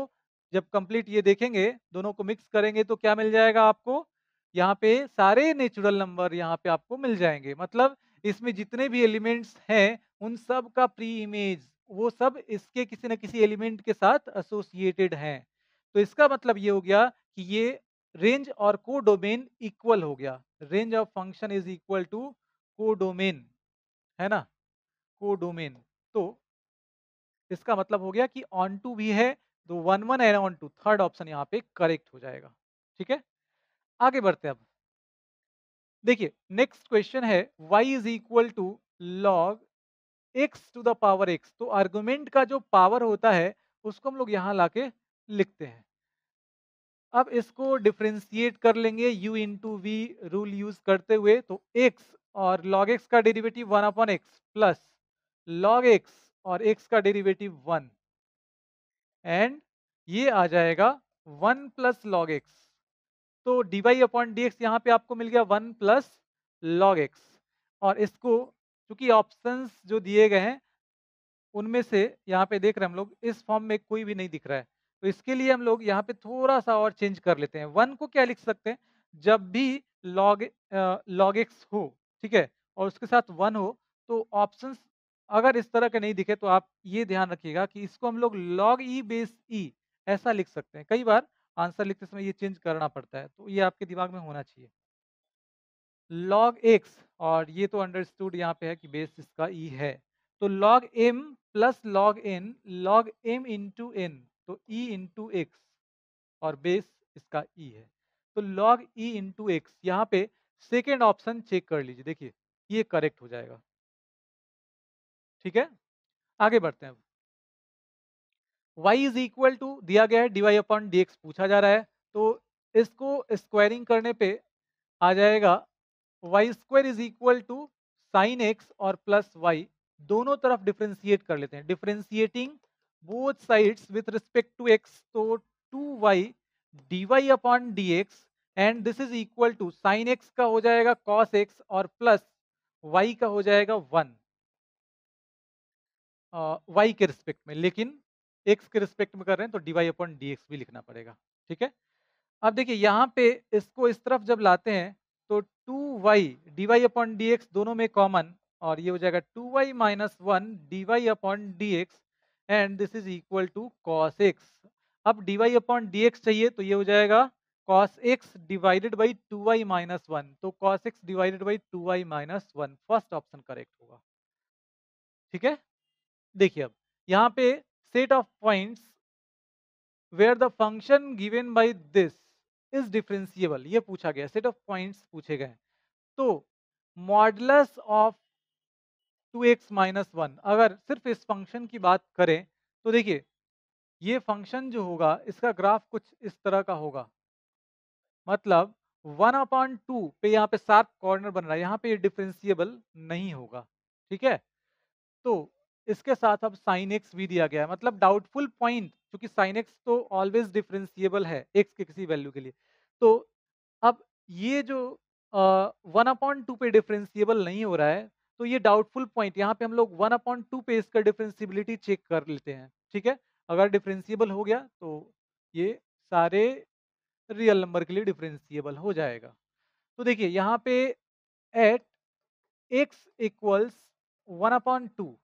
जब कंप्लीट ये देखेंगे, दोनों को मिक्स करेंगे तो क्या मिल जाएगा आपको? यहाँ पे सारे नेचुरल नंबर यहाँ पे आपको मिल जाएंगे। मतलब इसमें जितने भी एलिमेंट्स हैं उन सब का प्री इमेज, वो सब इसके किसी न किसी एलिमेंट के साथ एसोसिएटेड हैं। तो इसका मतलब ये हो गया कि ये रेंज और कोडोमेन इक्वल हो गया। Range of function is equal to codomain, है ना, कोडोमेन। तो इसका मतलब हो गया कि ऑन टू भी है, तो one one and onto, third option यहाँ पे करेक्ट हो जाएगा। ठीक है, आगे बढ़ते हैं अब। देखिए, नेक्स्ट क्वेश्चन है y is equal to log x to the power x। तो आर्गुमेंट का जो पावर होता है उसको हम लोग यहाँ लाके लिखते हैं। अब इसको डिफरेंशिएट कर लेंगे u into v rule use करते हुए। तो x और log x का derivative one upon x plus log x और x का डेरिवेटिव वन, एंड ये आ जाएगा वन प्लस लॉग एक्स। तो D Y upon D x यहाँ पे आपको मिल गया वन प्लस लॉग एक्स। और इसको, चूंकि ऑप्शंस जो दिए गए हैं उनमें से यहाँ पे देख रहे हैं हम लोग, इस फॉर्म में कोई भी नहीं दिख रहा है। तो इसके लिए हम लोग यहाँ पे थोड़ा सा और चेंज कर लेते हैं। वन को क्या लिख सकते हैं? जब भी लॉग लॉग एक्स हो, ठीक है, और उसके साथ वन हो, तो ऑप्शंस अगर इस तरह के नहीं दिखे तो आप ये ध्यान रखिएगा कि इसको हम लोग लॉग ई बेस ई ऐसा लिख सकते हैं। कई बार आंसर लिखते समय ये चेंज करना पड़ता है, तो ये आपके दिमाग में होना चाहिए। लॉग एक्स, और ये तो अंडरस्टूड यहाँ पे है कि बेस इसका ई है। तो log m plus log m into n, तो ई इंटू एक्स, और बेस इसका ई है। तो लॉग ई इंटू एक्स यहाँ पे सेकेंड ऑप्शन चेक कर लीजिए, देखिए ये करेक्ट हो जाएगा। ठीक है, आगे बढ़ते हैं। y इज इक्वल टू दिया गया है, dy अपॉन dx पूछा जा रहा है, तो इसको स्क्वायरिंग करने पे आ जाएगा y square is equal to sine x और प्लस वाई, दोनों तरफ डिफ्रेंशिएट कर लेते हैं, differentiating both sides with respect to x, तो 2y dy upon dx and this is equal to sine x का हो जाएगा cos x और प्लस y का हो जाएगा 1 y के रिस्पेक्ट में, लेकिन x के रिस्पेक्ट में कर रहे हैं तो dy अपॉन dx भी लिखना पड़ेगा। ठीक है, अब देखिए यहाँ पे इसको इस तरफ जब लाते हैं तो 2y dy अपॉन डी दोनों में कॉमन, और ये हो जाएगा 2y minus one dy upon d and this is equal to cos x। अब dy अपॉन डी चाहिए तो ये हो जाएगा cos x divided by 2y minus one, तो cos x divided by 2y minus one, first option correct होगा। ठीक है, देखिए अब यहाँ पे set of points where the function given by this is differentiable, ये पूछा गया, सेट ऑफ पॉइंट्स पूछे गए। तो modulus of 2x minus one, अगर सिर्फ इस फंक्शन की बात करें तो देखिए ये फंक्शन जो होगा इसका ग्राफ कुछ इस तरह का होगा, मतलब 1/2 पे यहाँ पे शार्प कॉर्नर बन रहा है, यहाँ पे ये डिफरेंशिएबल नहीं होगा। ठीक है, तो इसके साथ अब साइन एक्स भी दिया गया है, मतलब डाउटफुल पॉइंट, क्योंकि साइन एक्स तो ऑलवेज डिफरेंशिएबल है एक्स के किसी वैल्यू के लिए, तो अब ये जो 1/2 पे डिफरेंशिएबल नहीं हो रहा है, तो ये डाउटफुल पॉइंट, यहाँ पे हम लोग 1/2 पे इसका डिफरेंशिएबिलिटी चेक कर लेते हैं। ठीक है, अगर डिफरेंशिएबल हो गया तो ये सारे रियल नंबर के लिए डिफरेंशिएबल हो जाएगा। तो देखिए यहाँ पे at x equals 1/2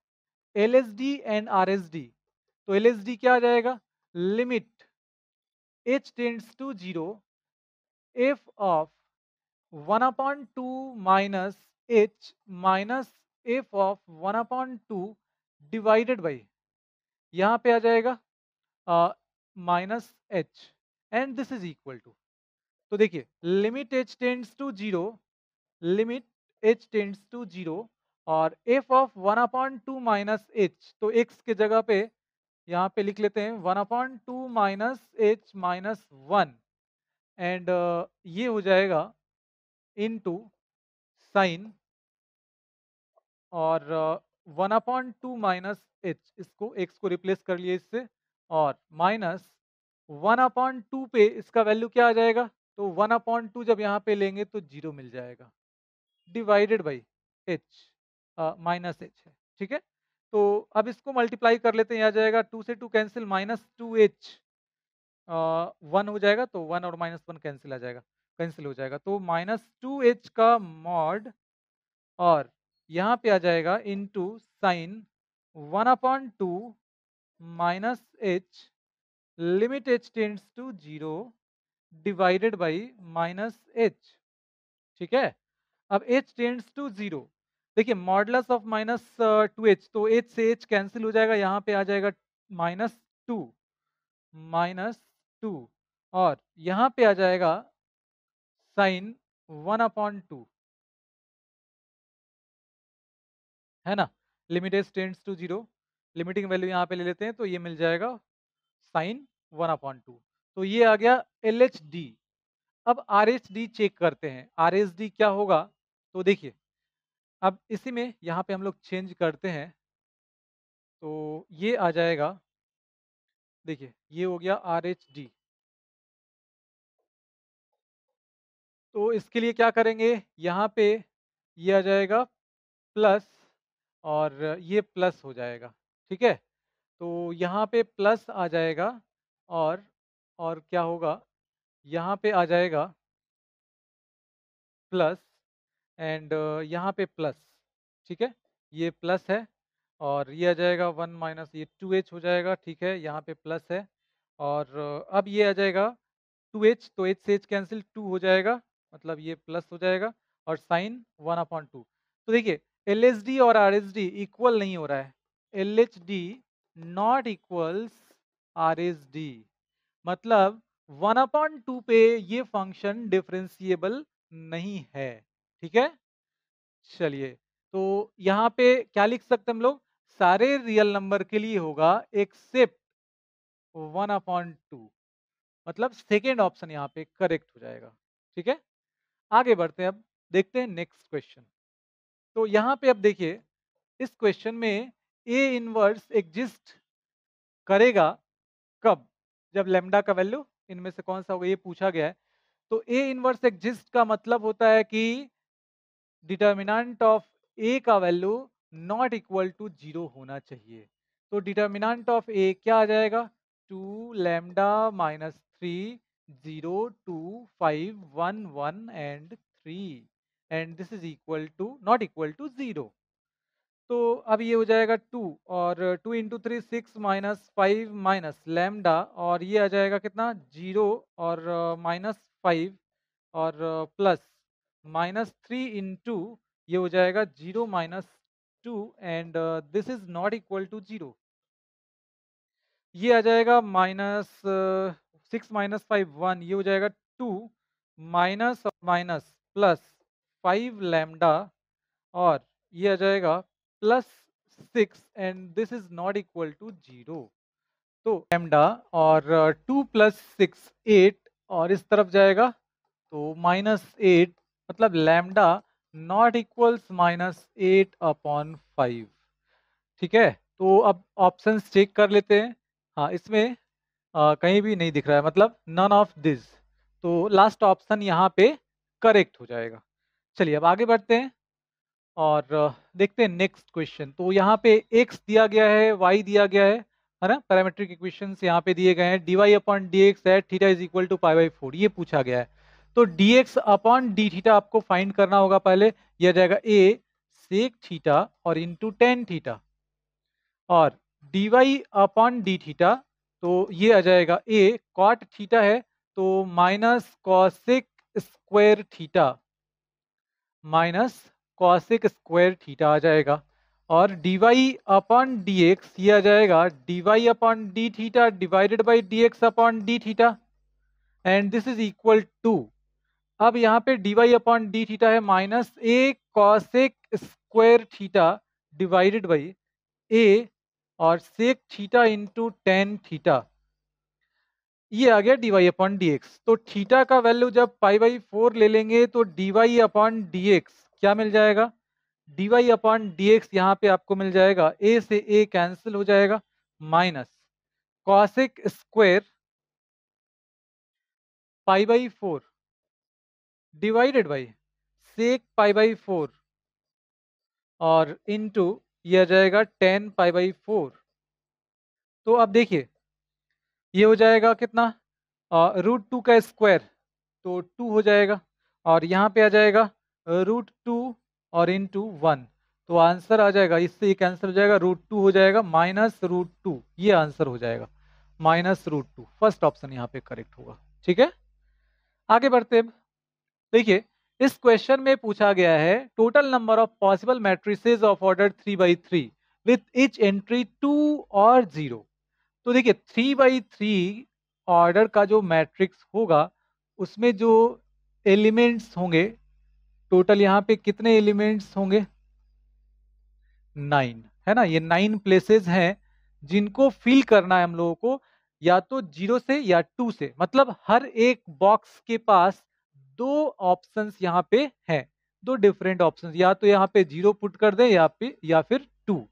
LSD and RSD, तो LSD क्या आ जाएगा, limit h tends to 0 f of 1/2 minus h minus f of 1/2 divided by, यहाँ पे आ जाएगा minus h and this is equal to, तो देखिए limit h tends to 0, limit h tends to 0 और f ऑफ 1/2 माइनस h, तो x के जगह पे यहाँ पे लिख लेते हैं 1/2 minus h minus one, and ये हो जाएगा इनटू साइन और 1/2 माइनस h, इसको x को रिप्लेस कर लिए इससे, और माइनस 1/2 पे इसका वैल्यू क्या आ जाएगा, तो 1/2 जब यहाँ पे लेंगे तो 0 मिल जाएगा, divided by h minus h है। ठीक है, तो अब इसको मल्टीप्लाई कर लेते हैं, यहाँ जाएगा 2 से 2 कैंसिल, माइनस 2h 1 हो जाएगा, तो 1 और माइनस 1 कैंसिल आ जाएगा, कैंसिल हो जाएगा, तो माइनस 2h का मॉड, और यहाँ पे आ जाएगा into sine 1/2 minus h limit h tends to 0 divided by minus h। ठीक है, अब h टेंड्स टू 0, देखिए मॉडुलस ऑफ माइनस 2h, तो h से h कैंसिल हो जाएगा, यहाँ पे आ जाएगा माइनस 2 माइनस 2, और यहाँ पे आ जाएगा साइन 1/2, है ना, limit h tends to 0, limiting value यहाँ पे ले लेते हैं तो ये मिल जाएगा साइन 1/2, तो ये आ गया LHD। अब RHD चेक करते हैं, RHD क्या होगा, तो देखिए अब इसी में यहाँ पे हम लोग चेंज करते हैं, तो ये आ जाएगा, देखिए ये हो गया RHD, तो इसके लिए क्या करेंगे, यहाँ पे ये आ जाएगा प्लस, और ये प्लस हो जाएगा। ठीक है, तो यहाँ पे प्लस आ जाएगा, और क्या होगा, यहाँ पे आ जाएगा प्लस, एंड यहाँ पे प्लस। ठीक है, ये प्लस है, और ये आ जाएगा 1 माइनस ये 2h हो जाएगा। ठीक है, यहाँ पे प्लस है, और अब ये आ जाएगा 2h, तो h से h कैंसिल, 2 हो जाएगा, मतलब ये प्लस हो जाएगा, और साइन 1/2। तो देखिए LHD और RHD इक्वल नहीं हो रहा है, LHD नॉट इक्वल्स RHD, मतलब 1/2 पे ये फंक्शन डिफरेंशिएबल नहीं है। ठीक है, चलिए, तो यहाँ पे क्या लिख सकते हैं हम लोग? सारे रियल नंबर के लिए होगा एक्सेप्ट 1/2, मतलब सेकेंड ऑप्शन यहाँ पे करेक्ट हो जाएगा। ठीक है, आगे बढ़ते हैं, अब देखते हैं नेक्स्ट क्वेश्चन। तो यहाँ पे अब देखिए, इस क्वेश्चन में ए इनवर्स एग्जिस्ट करेगा कब? जब लैम्डा का वैल्यू इनमें से कौन सा होगा ये पूछा गया है। तो ए इनवर्स एग्जिस्ट का मतलब होता है कि डिटर्मिनेंट ऑफ ए का वैल्यू नॉट इक्वल टू 0 होना चाहिए। तो डिटर्मिनेंट ऑफ ए क्या आ जाएगा? 2 lambda minus 3 0 2 5 1 1 and 3 and this is equal to not equal to 0। तो अब ये हो जाएगा 2 और 2 इंटू 3 6 माइनस 5 माइनस लैम्डा और ये आ जाएगा कितना? 0 और -5 और प्लस -3 इंटू ये हो जाएगा 0 -2 and this is not equal to 0। ये आ जाएगा -6 - 5 1, ये हो जाएगा 2 माइनस माइनस प्लस 5 लैम्डा और ये आ जाएगा +6 and this is not equal to 0। तो लैम्डा और 2 + 6 8 और इस तरफ जाएगा तो -8, मतलब लैम्डा नॉट इक्वल्स -8/5। ठीक है, तो अब ऑप्शंस चेक कर लेते हैं। हाँ, इसमें कहीं भी नहीं दिख रहा है, मतलब नन ऑफ दिस। तो लास्ट ऑप्शन यहाँ पे करेक्ट हो जाएगा। चलिए अब आगे बढ़ते हैं और देखते हैं नेक्स्ट क्वेश्चन। तो यहाँ पे x दिया गया है, y दिया गया है ना? पैरामीट्रिक इक्वेशंस यहाँ पे दिए गए हैं। dy/dx at theta is equal to π/4 ये पूछा गया है। तो dx/d थीटा आपको फाइंड करना होगा पहले। यह आ जाएगा a sec थीटा और इंटू टेन थीटा और dy/d थीटा, तो ये आ जाएगा a cot थीटा है तो minus cosec square theta minus cosec square theta आ जाएगा और dy/dx ये आ जाएगा dy/d theta divided by dx/d theta and this is equal to, अब यहाँ पे dy/d थीटा है minus a cosec square theta divided by a और sec theta into tan theta, ये आ गया dy/dx। तो थीटा का वैल्यू जब π/4 ले लेंगे तो dy/dx क्या मिल जाएगा? dy/dx यहाँ पे आपको मिल जाएगा a से a कैंसिल हो जाएगा minus cosec square π/4 divided by sec π/4 और इनटू ये आ जाएगा टेन π/4। तो अब देखिए ये हो जाएगा कितना? √2 का स्क्वायर तो 2 हो जाएगा और यहाँ पे आ जाएगा √2 और इंटू 1, तो आंसर आ जाएगा, इससे ये कैंसिल हो जाएगा, √2 हो जाएगा -√2, ये आंसर हो जाएगा -√2। फर्स्ट ऑप्शन यहाँ पे करेक्ट होगा। ठीक है, आगे बढ़ते हैं। देखिए इस क्वेश्चन में पूछा गया है total number of possible matrices of order 3/3 with each entry 2 और 0। तो देखिए 3/3 ऑर्डर का जो मैट्रिक्स होगा उसमें जो एलिमेंट्स होंगे, टोटल यहाँ पे कितने एलिमेंट्स होंगे? 9, है ना? ये 9 प्लेसेस हैं जिनको फिल करना है हम लोगों को, या तो 0 से या 2 से, मतलब हर एक बॉक्स के पास दो ऑप्शंस यहाँ पे हैं, दो डिफरेंट ऑप्शंस, या तो यहाँ पे 0 पुट कर दें या फिर 2,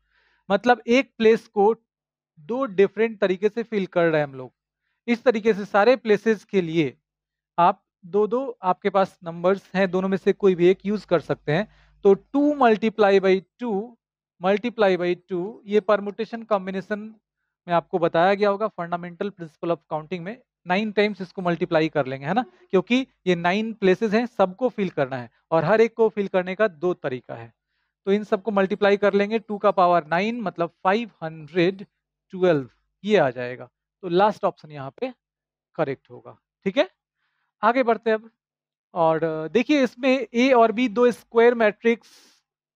मतलब एक प्लेस को दो डिफरेंट तरीके से फिल कर रहे हैं हम लोग। इस तरीके से सारे प्लेसेस के लिए आप दो दो आपके पास नंबर्स हैं, दोनों में से कोई भी एक यूज कर सकते हैं। तो 2 मल्टीप्लाई बाई टू ये परमुटेशन कॉम्बिनेशन में आपको बताया गया होगा फंडामेंटल प्रिंसिपल ऑफ काउंटिंग में। 9 टाइम्स इसको मल्टीप्लाई कर लेंगे, है ना? क्योंकि ये 9 प्लेसेस हैं, सबको फिल करना है और हर एक को फिल करने का दो तरीका है। तो इन सबको मल्टीप्लाई कर लेंगे, 2 का पावर 9 मतलब 512 ये आ जाएगा। तो लास्ट ऑप्शन यहाँ पे करेक्ट होगा। ठीक है, आगे बढ़ते हैं अब और देखिए इसमें ए और बी दो स्क्वायर मैट्रिक्स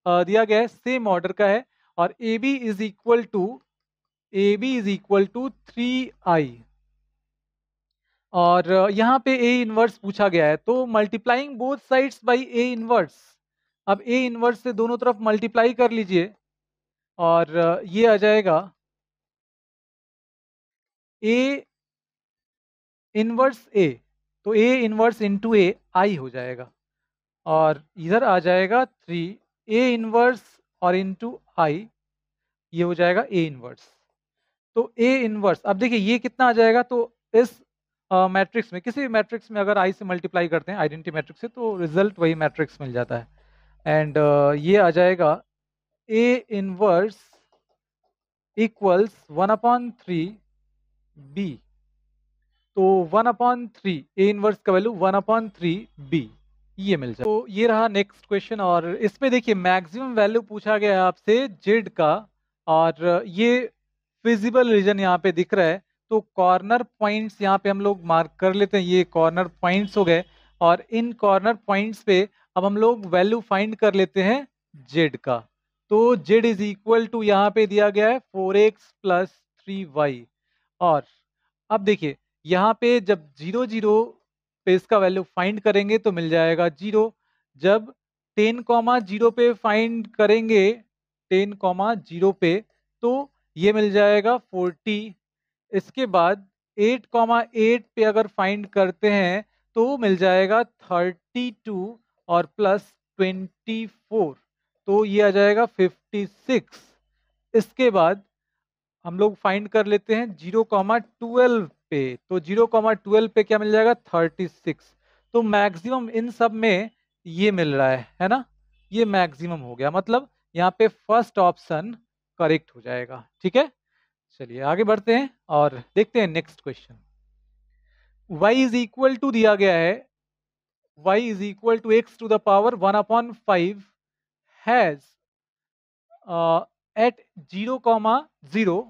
दिया गया है, सेम ऑर्डर का है और A B is equal to 3i और यहाँ पे ए इनवर्स पूछा गया है, तो multiplying both sides by A inverse. अब ए इनवर्स से दोनों तरफ मल्टीप्लाई कर लीजिए और ये आ जाएगा ए इनवर्स ए, तो ए इनवर्स इंटू ए आई हो जाएगा, और इधर आ जाएगा 3 ए इनवर्स और इंटू आई, ये हो जाएगा ए इनवर्स। तो ए इनवर्स, अब देखिए ये कितना आ जाएगा, तो इस मैट्रिक्स में, किसी भी मैट्रिक्स में अगर आई से मल्टीप्लाई करते हैं आइडेंटिटी मैट्रिक्स से, तो रिजल्ट वही मैट्रिक्स मिल जाता है। एंड ये आ जाएगा ए इनवर्स इक्वल्स 1/3 बी, तो 1/3 ए इनवर्स का वैल्यू 1/3 बी, ये मिल जाए। तो ये रहा नेक्स्ट क्वेश्चन, और इसमें देखिए मैक्सिमम वैल्यू पूछा गया है आपसे जेड का, और ये फिजिबल रीजन यहाँ पे दिख रहा है, तो कॉर्नर पॉइंट्स यहाँ पे हम लोग मार्क कर लेते हैं, ये कॉर्नर पॉइंट्स हो गए, और इन कॉर्नर पॉइंट्स पे अब हम लोग वैल्यू फाइंड कर लेते हैं जेड का। तो जेड इज इक्वल टू यहाँ पे दिया गया है 4x + 3y, और अब देखिए यहाँ पे जब 0 0 पे इसका वैल्यू फाइंड करेंगे तो मिल जाएगा 0, जब 10, 0 पे फाइंड करेंगे 10, 0 पे, तो ये मिल जाएगा 40। इसके बाद 8, 8 पे अगर फाइंड करते हैं तो मिल जाएगा 32 और प्लस 24, तो ये आ जाएगा 56। इसके बाद हम लोग फाइंड कर लेते हैं 0, 12 पे, तो 0, 12 पे क्या मिल जाएगा 36। तो मैक्सिमम इन सब में ये मिल रहा है ना, ये मैक्सिमम हो गया, मतलब यहाँ पे फर्स्ट ऑप्शन करेक्ट हो जाएगा। ठीक है, चलिए आगे बढ़ते हैं और देखते हैं next question. y is equal to दिया गया है, y is equal to x⁵ 1/5 has at 0, 0,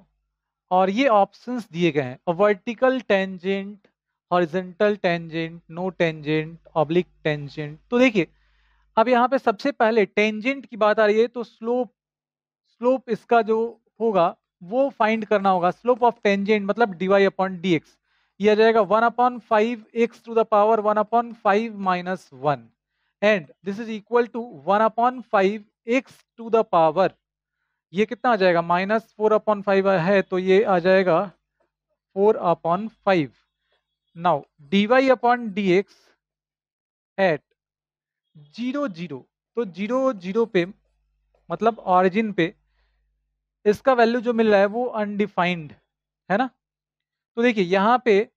और ये ऑप्शंस दिए गए हैं, vertical tangent, horizontal tangent, no tangent, oblique tangent. तो देखिए अब यहाँ पे सबसे पहले टेंजेंट की बात आ रही है, तो स्लोप, स्लोप इसका जो होगा वो फाइंड करना होगा। स्लोप ऑफ टेंजेंट मतलब dy/dx, ये आ जाएगा 1/5 x⁵ 1/5 - 1, and this is equal to 1/5 x⁵, ये कितना आ जाएगा -4/5 है, तो ये आ जाएगा 4/5। नाउ dy/dx एट 0, 0, तो 0, 0 पे मतलब ऑरिजिन पे इसका वैल्यू जो मिल रहा है वो अनडिफाइंड है ना। तो देखिए यहाँ पे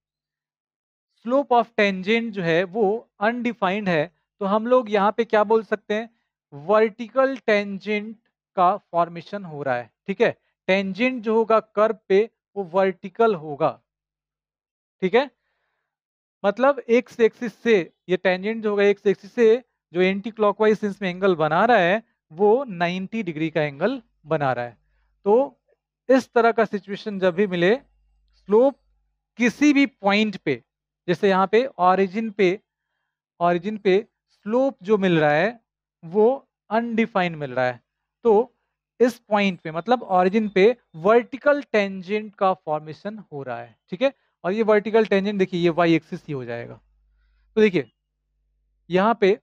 स्लोप ऑफ टेंजेंट जो है वो अनडिफाइंड है, तो हम लोग यहाँ पे क्या बोल सकते हैं, वर्टिकल टेंजेंट का फॉर्मेशन हो रहा है। ठीक है, टेंजेंट जो होगा कर्व पे वो वर्टिकल होगा। ठीक है, मतलब एक्स एक्सिस से, ये टेंजेंट जो होगा एक्स एक्सिस से जो एंटी क्लॉकवाइज इसमें एंगल बना रहा है वो 90 डिग्री का एंगल बना रहा है। तो इस तरह का सिचुएशन जब भी मिले, स्लोप किसी भी पॉइंट पे, जैसे यहाँ पे ऑरिजिन पे स्लोप जो मिल रहा है वो अनडिफाइंड मिल रहा है, तो इस पॉइंट पे मतलब ऑरिजिन पे वर्टिकल टेंजेंट का फॉर्मेशन हो रहा है। ठीक है, और ये वर्टिकल टेंजेंट देखिए ये वाई एक्सिस ही हो जाएगा। तो देखिए यहाँ पे,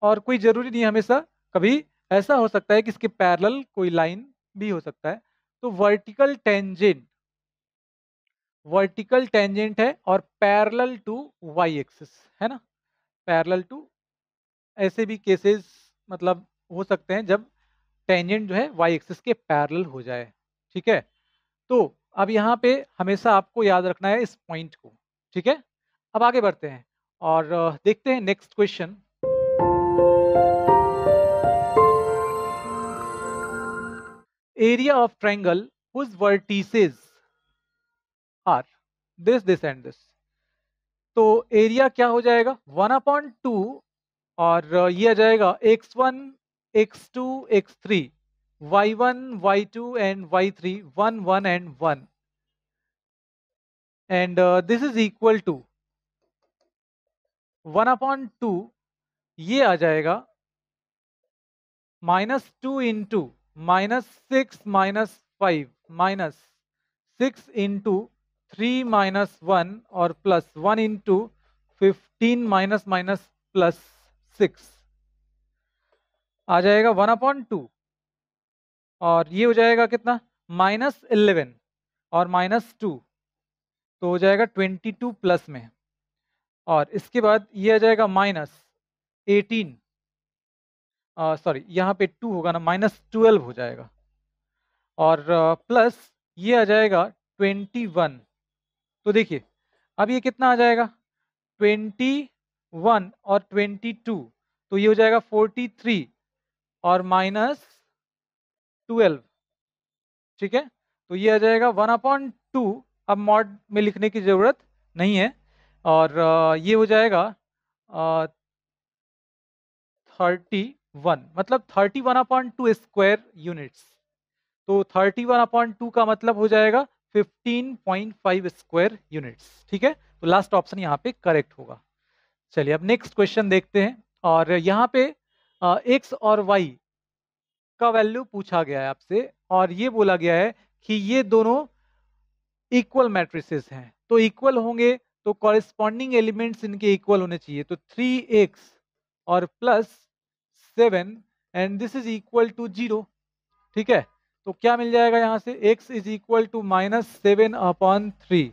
और कोई जरूरी नहीं है हमेशा, कभी ऐसा हो सकता है कि इसके पैरेलल कोई लाइन भी हो सकता है। तो वर्टिकल टेंजेंट है और पैरेलल टू वाई एक्सिस है ना, पैरेलल टू, ऐसे भी केसेस मतलब हो सकते हैं जब टेंजेंट जो है वाई एक्सिस के पैरेलल हो जाए। ठीक है, तो अब यहाँ पे हमेशा आपको याद रखना है इस पॉइंट को। ठीक है, अब आगे बढ़ते हैं और देखते हैं next question. Area of triangle whose vertices are this and this, तो एरिया क्या हो जाएगा 1/2, और ये आ जाएगा x1, x2, x3, y1, y2 and y3, 1, 1 and 1, and this is equal to 1/2, ये आ जाएगा -2 इंटू -6 - 5 -6 इंटू 3 माइनस 1 और plus 1 into 15 minus minus plus 6 आ जाएगा 1/2 और ये हो जाएगा कितना -11 और -2 तो हो जाएगा 22 प्लस में और इसके बाद ये आ जाएगा -18 सॉरी यहाँ पे 2 होगा ना -12 हो जाएगा और प्लस ये आ जाएगा 21 तो देखिए अब ये कितना आ जाएगा 21 और 22 तो ये हो जाएगा 43 और -12 ठीक है तो ये आ जाएगा 1/2 अब मॉड में लिखने की जरूरत नहीं है और ये हो जाएगा 31 मतलब 31/2 स्क्वायर यूनिट्स तो 31/2 का मतलब हो जाएगा 15.5 स्क्वायर यूनिट्स ठीक है तो लास्ट ऑप्शन यहाँ पे करेक्ट होगा। चलिए अब नेक्स्ट क्वेश्चन देखते हैं और यहाँ पे एक्स और वाई का वैल्यू पूछा गया है आपसे और ये बोला गया है कि ये दोनों इक्वल मैट्रिसेस हैं तो इक्वल होंगे तो कॉरेस्पॉन्डिंग एलिमेंट्स इनके इक्वल होने चाहिए तो 3x और plus 7 and this is equal to 0 ठीक है तो क्या मिल जाएगा यहां से x इज इक्वल टू -7/3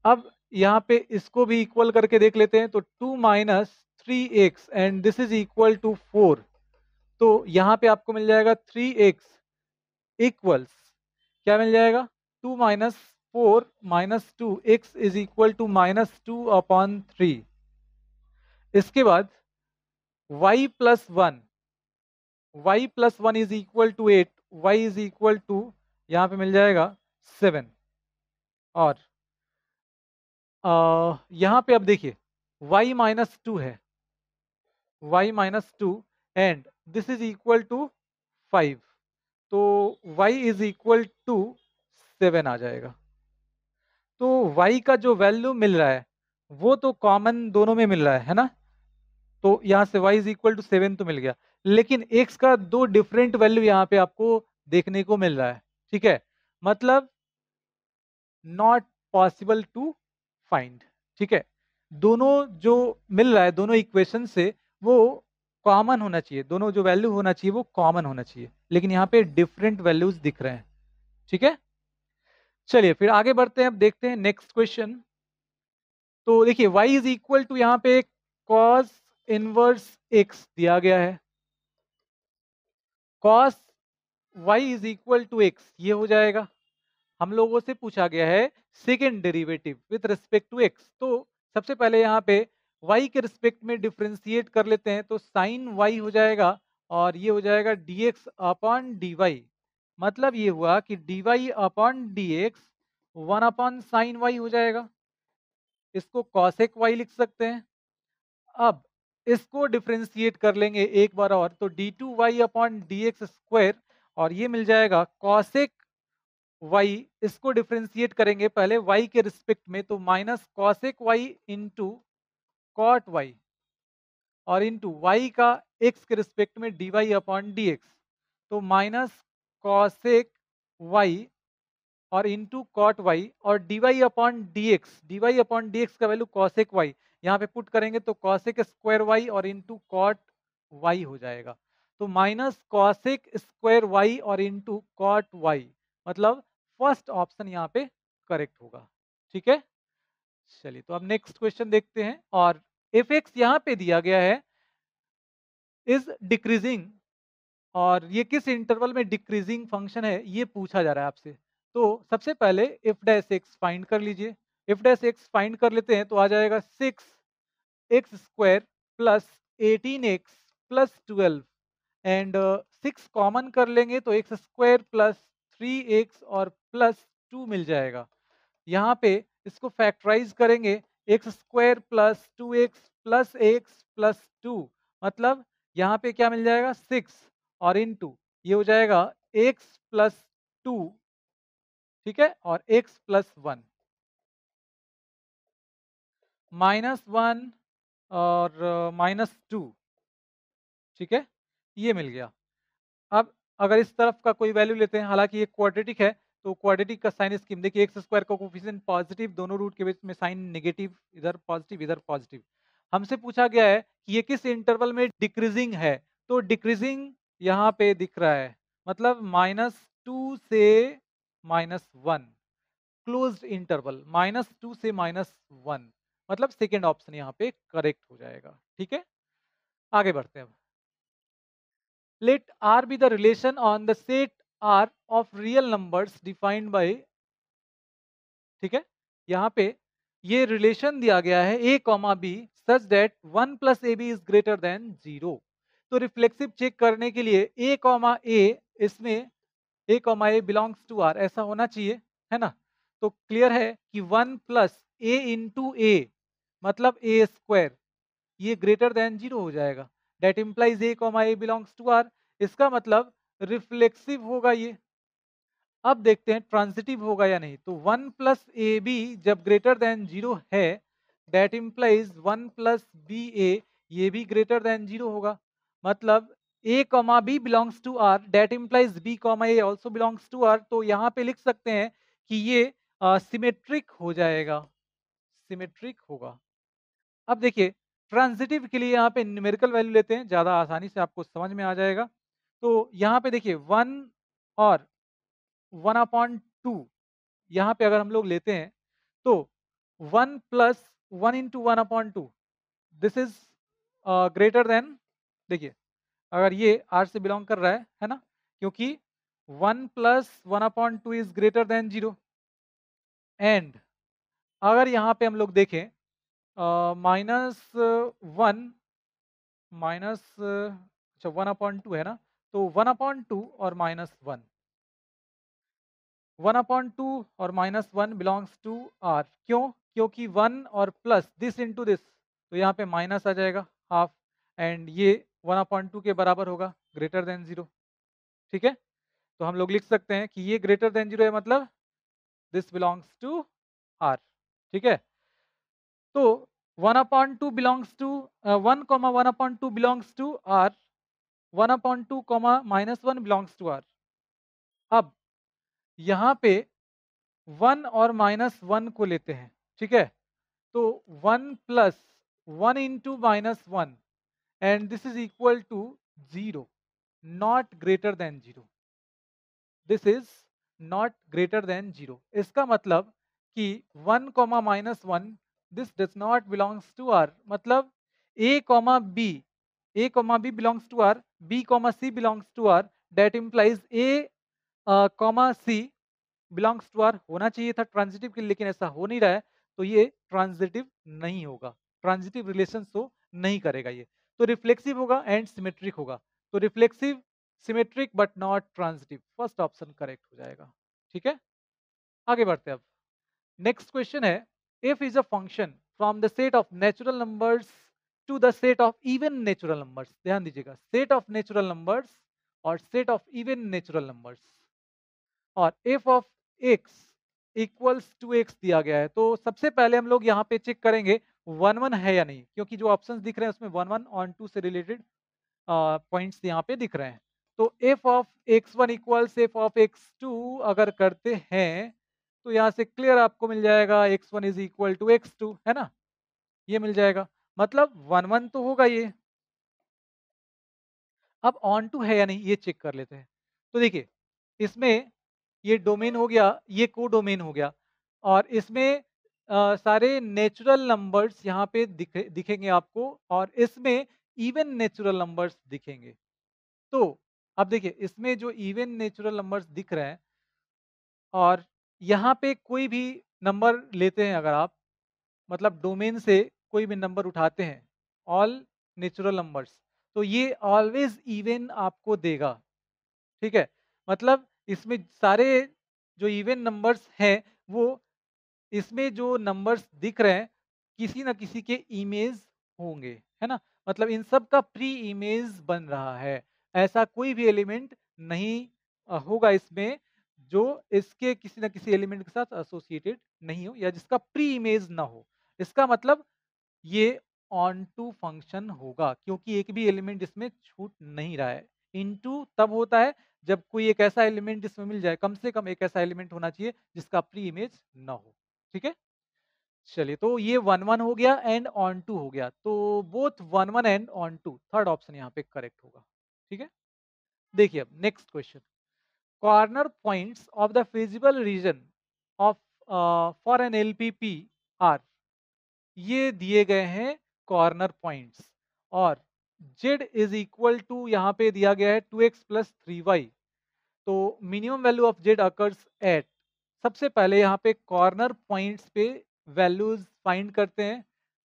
अब यहाँ पे इसको भी इक्वल करके देख लेते हैं तो 2 minus 3x and this is equal to 4 तो यहाँ पे आपको मिल जाएगा 3x इक्वल्स क्या मिल जाएगा 2 minus 4 minus 2 x is equal to -2/3 इसके बाद y plus 1 is equal to 8 y is equal to यहाँ पे मिल जाएगा 7 और यहाँ पे अब देखिए y -2 है y-2 and this is equal to 5 तो y इज इक्वल टू 7 आ जाएगा तो y का जो वैल्यू मिल रहा है वो तो कॉमन दोनों में मिल रहा है ना तो यहाँ से y इज इक्वल टू 7 तो मिल गया लेकिन x का दो डिफरेंट वैल्यू यहाँ पे आपको देखने को मिल रहा है ठीक है मतलब नॉट पॉसिबल टू फाइंड ठीक है दोनों जो मिल रहा है दोनों इक्वेशन से वो कॉमन होना चाहिए दोनों जो वैल्यू होना चाहिए वो कॉमन होना चाहिए लेकिन यहाँ पे डिफरेंट वैल्यूज दिख रहे हैं ठीक है चलिए फिर आगे बढ़ते हैं अब देखते हैं नेक्स्ट क्वेश्चन तो देखिए y इज इक्वल टू यहाँ पे cos इनवर्स x दिया गया है cos y is equal to x ये हो जाएगा हम लोगों से पूछा गया है second derivative with respect to x तो सबसे पहले यहाँ पे y के रिस्पेक्ट में डिफ्रेंशिएट कर लेते हैं तो साइन y हो जाएगा और ये हो जाएगा dx अपॉन dy मतलब ये हुआ कि dy upon dx 1 upon sine y हो जाएगा इसको cosec y लिख सकते हैं अब इसको डिफ्रेंशिएट कर लेंगे एक बार और तो d2y अपॉन dx स्क्वायर और ये मिल जाएगा cosec y इसको डिफ्रेंशिएट करेंगे पहले y के रिस्पेक्ट में तो minus cosec y into cot y और इंटू y का x के रिस्पेक्ट में dy अपॉन dx तो माइनस cosec y और इंटू कॉट वाई और dy अपॉन dx का वैल्यू cosec y यहाँ पे पुट करेंगे तो cosec स्क्वायर y और इंटू कॉट y हो जाएगा तो माइनस cosec स्क्वायर y और इंटू कॉट y मतलब फर्स्ट ऑप्शन यहाँ पे करेक्ट होगा ठीक है चलिए तो अब नेक्स्ट क्वेश्चन देखते हैं और एफ एक्स यहाँ पे दिया गया है इज डिक्रीजिंग और ये किस इंटरवल में डिक्रीजिंग फंक्शन है ये पूछा जा रहा है आपसे तो सबसे पहले एफ डैश एक्स फाइंड कर लीजिए एफ डैश एक्स फाइंड कर लेते हैं तो आ जाएगा 6x square plus 18x plus 12 and 6 common कर लेंगे तो एक्स स्क्वायर प्लस 3x और प्लस 2 मिल जाएगा यहाँ पे इसको फैक्टराइज करेंगे x square plus 2x plus 2 मतलब यहाँ पे क्या मिल जाएगा 6 और इनटू ये हो जाएगा x प्लस 2 ठीक है और x प्लस 1 -1 और -2 ठीक है ये मिल गया अब अगर इस तरफ का कोई वैल्यू लेते हैं हालांकि ये क्वाड्रेटिक है तो क्वाड्रेटिक का साइन स्कीम देखिए, एक्स स्क्वायर का कोफिशिएंट पॉजिटिव, दोनों रूट के बीच में साइन नेगेटिव, इधर पॉजिटिव इधर पॉजिटिव। हमसे पूछा गया है कि ये किस इंटरवल में डिक्रीजिंग है, तो डिक्रीजिंग यहाँ पे दिख रहा है, मतलब -2 से -1, क्लोज्ड इंटरवल -2 से -1, मतलब सेकेंड ऑप्शन यहाँ पे करेक्ट हो जाएगा। ठीक है, आगे बढ़ते हैं अब। Let R be the relation on the set R of real numbers defined by, ठीक है, यहाँ पे ये रिलेशन दिया गया है a comma b such that 1 plus a B is greater than 0। तो रिफ्लेक्सिव चेक करने के लिए a कॉमा ए, इसमें a comma a belongs to R ऐसा होना चाहिए, है ना। तो क्लियर है कि 1 प्लस ए इंटू ए मतलब ए स्क्वायर, ये ग्रेटर देन 0 हो जाएगा। That implies a comma a belongs to R, इसका मतलब रिफ्लेक्सिव होगा ये। अब देखते हैं ट्रांजिटिव होगा या नहीं। तो 1 प्लस ए बी जब ग्रेटर देन 0 है, that implies 1 plus b a, ये भी ग्रेटर देन 0 होगा। मतलब a comma b belongs to R, that implies b comma a also belongs to R. तो यहाँ पे लिख सकते हैं कि ये सिमेट्रिक हो जाएगा, सिमेट्रिक होगा। अब देखिए ट्रांजिटिव के लिए यहाँ पे न्यूमेरिकल वैल्यू लेते हैं, ज़्यादा आसानी से आपको समझ में आ जाएगा। तो यहाँ पे देखिए 1 और 1/2, यहाँ पे अगर हम लोग लेते हैं तो 1 plus 1 into 1/2, this is greater then, देखिए अगर ये R से बिलोंग कर रहा है ना, क्योंकि 1 plus 1/2 is greater than 0। And अगर यहाँ पे हम लोग देखें -1 माइनस अच्छा 1/2 है ना, तो 1/2 और -1, 1/2 और -1 बिलोंग्स टू आर। क्यों? क्योंकि 1 और प्लस दिस इंटू दिस, तो यहाँ पे माइनस आ जाएगा हाफ, एंड ये 1/2 के बराबर होगा, ग्रेटर देन 0। ठीक है, तो हम लोग लिख सकते हैं कि ये ग्रेटर देन 0 है, मतलब दिस बिलोंग्स टू आर। ठीक है, तो 1/2 belongs to 1 comma 1/2 belongs to R, 1/2 comma -1 belongs to R. अब यहाँ पे 1 और -1 को लेते हैं, ठीक है, तो 1 plus 1 into -1 and this is equal to 0, not greater than 0, this is not greater than 0। इसका मतलब कि 1 comma -1 this does not belongs to R, मतलब a comma b, a comma b belongs to R, b comma c belongs to R, that implies a comma c belongs to R होना चाहिए था ट्रांजिटिव के लिए, लेकिन ऐसा हो नहीं रहा है, तो ये ट्रांजिटिव नहीं होगा, ट्रांजिटिव रिलेशन शो नहीं करेगा ये। तो रिफ्लेक्सिव होगा एंड सिमेट्रिक होगा। तो reflexive, symmetric but not transitive, first option correct हो जाएगा। ठीक है, आगे बढ़ते हैं अब। नेक्स्ट क्वेश्चन है, if is a function from the set of natural numbers to the set of even natural numbers, ध्यान दीजिएगा, सेट ऑफ नेचुरल नंबर्स और set of even natural numbers, और f of x equals to x दिया गया है। तो सबसे पहले हम लोग यहाँ पे चेक करेंगे 1 1 है या नहीं, क्योंकि जो ऑप्शंस दिख रहे हैं उसमें 1 1 और 2 से रिलेटेड पॉइंट्स यहाँ पे दिख रहे हैं। तो f of x1 equals f of x2 अगर करते हैं तो यहाँ से क्लियर आपको मिल जाएगा x1 is equal to x2, है ना, ये मिल जाएगा, मतलब 1 1 तो होगा ये। अब ऑन टू है या नहीं ये चेक कर लेते हैं। तो देखिए इसमें ये डोमेन हो गया, ये को डोमेन हो गया, और इसमें सारे नेचुरल नंबर्स यहाँ पे दिखेंगे आपको, और इसमें इवन नेचुरल नंबर्स दिखेंगे। तो अब देखिए इसमें जो इवन नेचुरल नंबर्स दिख रहे हैं, और यहाँ पे कोई भी नंबर लेते हैं अगर आप, मतलब डोमेन से कोई भी नंबर उठाते हैं, ऑल नेचुरल नंबर्स, तो ये ऑलवेज इवन आपको देगा। ठीक है, मतलब इसमें सारे जो इवन नंबर्स हैं, वो इसमें जो नंबर्स दिख रहे हैं किसी ना किसी के इमेज होंगे, है ना, मतलब इन सब का प्री इमेज बन रहा है। ऐसा कोई भी एलिमेंट नहीं होगा इसमें जो इसके किसी ना किसी एलिमेंट के साथ एसोसिएटेड नहीं हो, या जिसका प्री इमेज ना हो। इसका मतलब ये ऑन टू फंक्शन होगा, क्योंकि एक भी एलिमेंट इसमें छूट नहीं रहा है। इनटू तब होता है जब कोई एक ऐसा एलिमेंट इसमें मिल जाए, कम से कम एक ऐसा एलिमेंट होना चाहिए जिसका प्री इमेज ना हो। ठीक है, चलिए तो ये 1 1 हो गया एंड ऑन टू हो गया, तो both 1 1 and onto, third option यहाँ पे करेक्ट होगा। ठीक है, देखिए अब next question, corner points of the feasible region of for an LPP are, ये दिए गए हैं कॉर्नर पॉइंट्स, और z इज इक्वल टू यहाँ पे दिया गया है 2x प्लस 3y, तो minimum value of z occurs at, सबसे पहले यहाँ पे कॉर्नर पॉइंट्स पे वैल्यूज फाइंड करते हैं,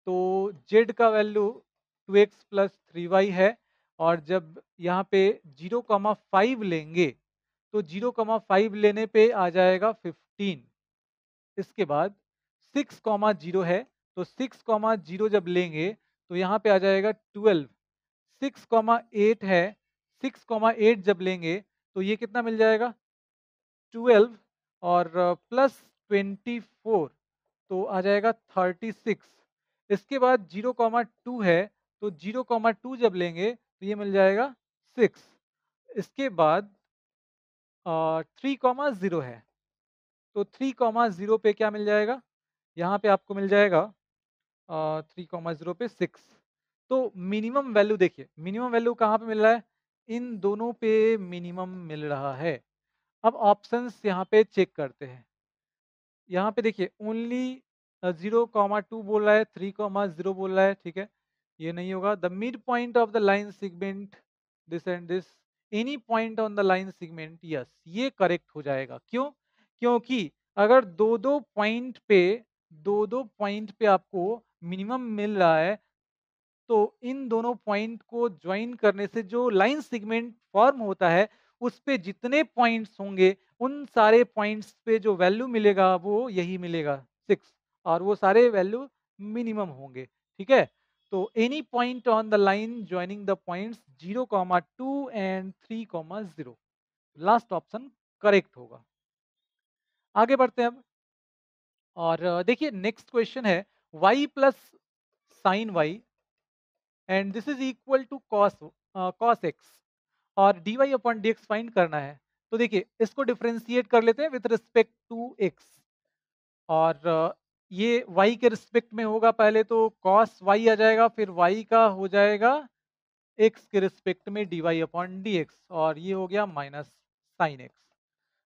तो z का वैल्यू 2x प्लस 3y है, और जब यहाँ पे 0,5 लेंगे तो 0,5 लेने पे आ जाएगा 15, इसके बाद 6,0 है, तो 6,0 जब लेंगे तो यहाँ पे आ जाएगा 12, 6,8 है, 6,8 जब लेंगे तो ये कितना मिल जाएगा 12, और प्लस 24 तो आ जाएगा 36, इसके बाद 0,2 है, तो 0,2 जब लेंगे तो ये मिल जाएगा 6, इसके बाद 3,0 है, तो 3,0 पे क्या मिल जाएगा, यहाँ पे आपको मिल जाएगा 3,0 पे 6, तो मिनिमम वैल्यू देखिए, मिनिमम वैल्यू कहाँ पे मिल रहा है, इन दोनों पे मिनिमम मिल रहा है। अब ऑप्शंस यहाँ पे चेक करते हैं, यहाँ पे देखिए ओनली 0,2 बोल रहा है, 3,0 बोल रहा है, ठीक है, ये नहीं होगा। The mid point of the line segment this and this, any point on the line segment, yes ये करेक्ट हो जाएगा। क्यों? क्योंकि अगर दो दो पॉइंट पे आपको मिनिमम मिल रहा है, तो इन दोनों पॉइंट को ज्वाइन करने से जो लाइन सेगमेंट फॉर्म होता है, उस पे जितने पॉइंट्स होंगे उन सारे पॉइंट्स पे जो वैल्यू मिलेगा वो यही मिलेगा 6, और वो सारे वैल्यू मिनिमम होंगे। ठीक है, तो any point on the line joining the points 0,2 and 3,0, last option correct होगा। आगे बढ़ते हैं अब, और देखिए नेक्स्ट क्वेश्चन है y plus sine y and this is equal to cos x, और dy upon D x find करना है। तो देखिए इसको डिफ्रेंशिएट कर लेते हैं विथ रिस्पेक्ट टू x, और ये y के रिस्पेक्ट में होगा, पहले तो cos y आ जाएगा, फिर y का हो जाएगा x के रिस्पेक्ट में dy अपॉन डी एक्स, और ये हो गया माइनस साइन एक्स।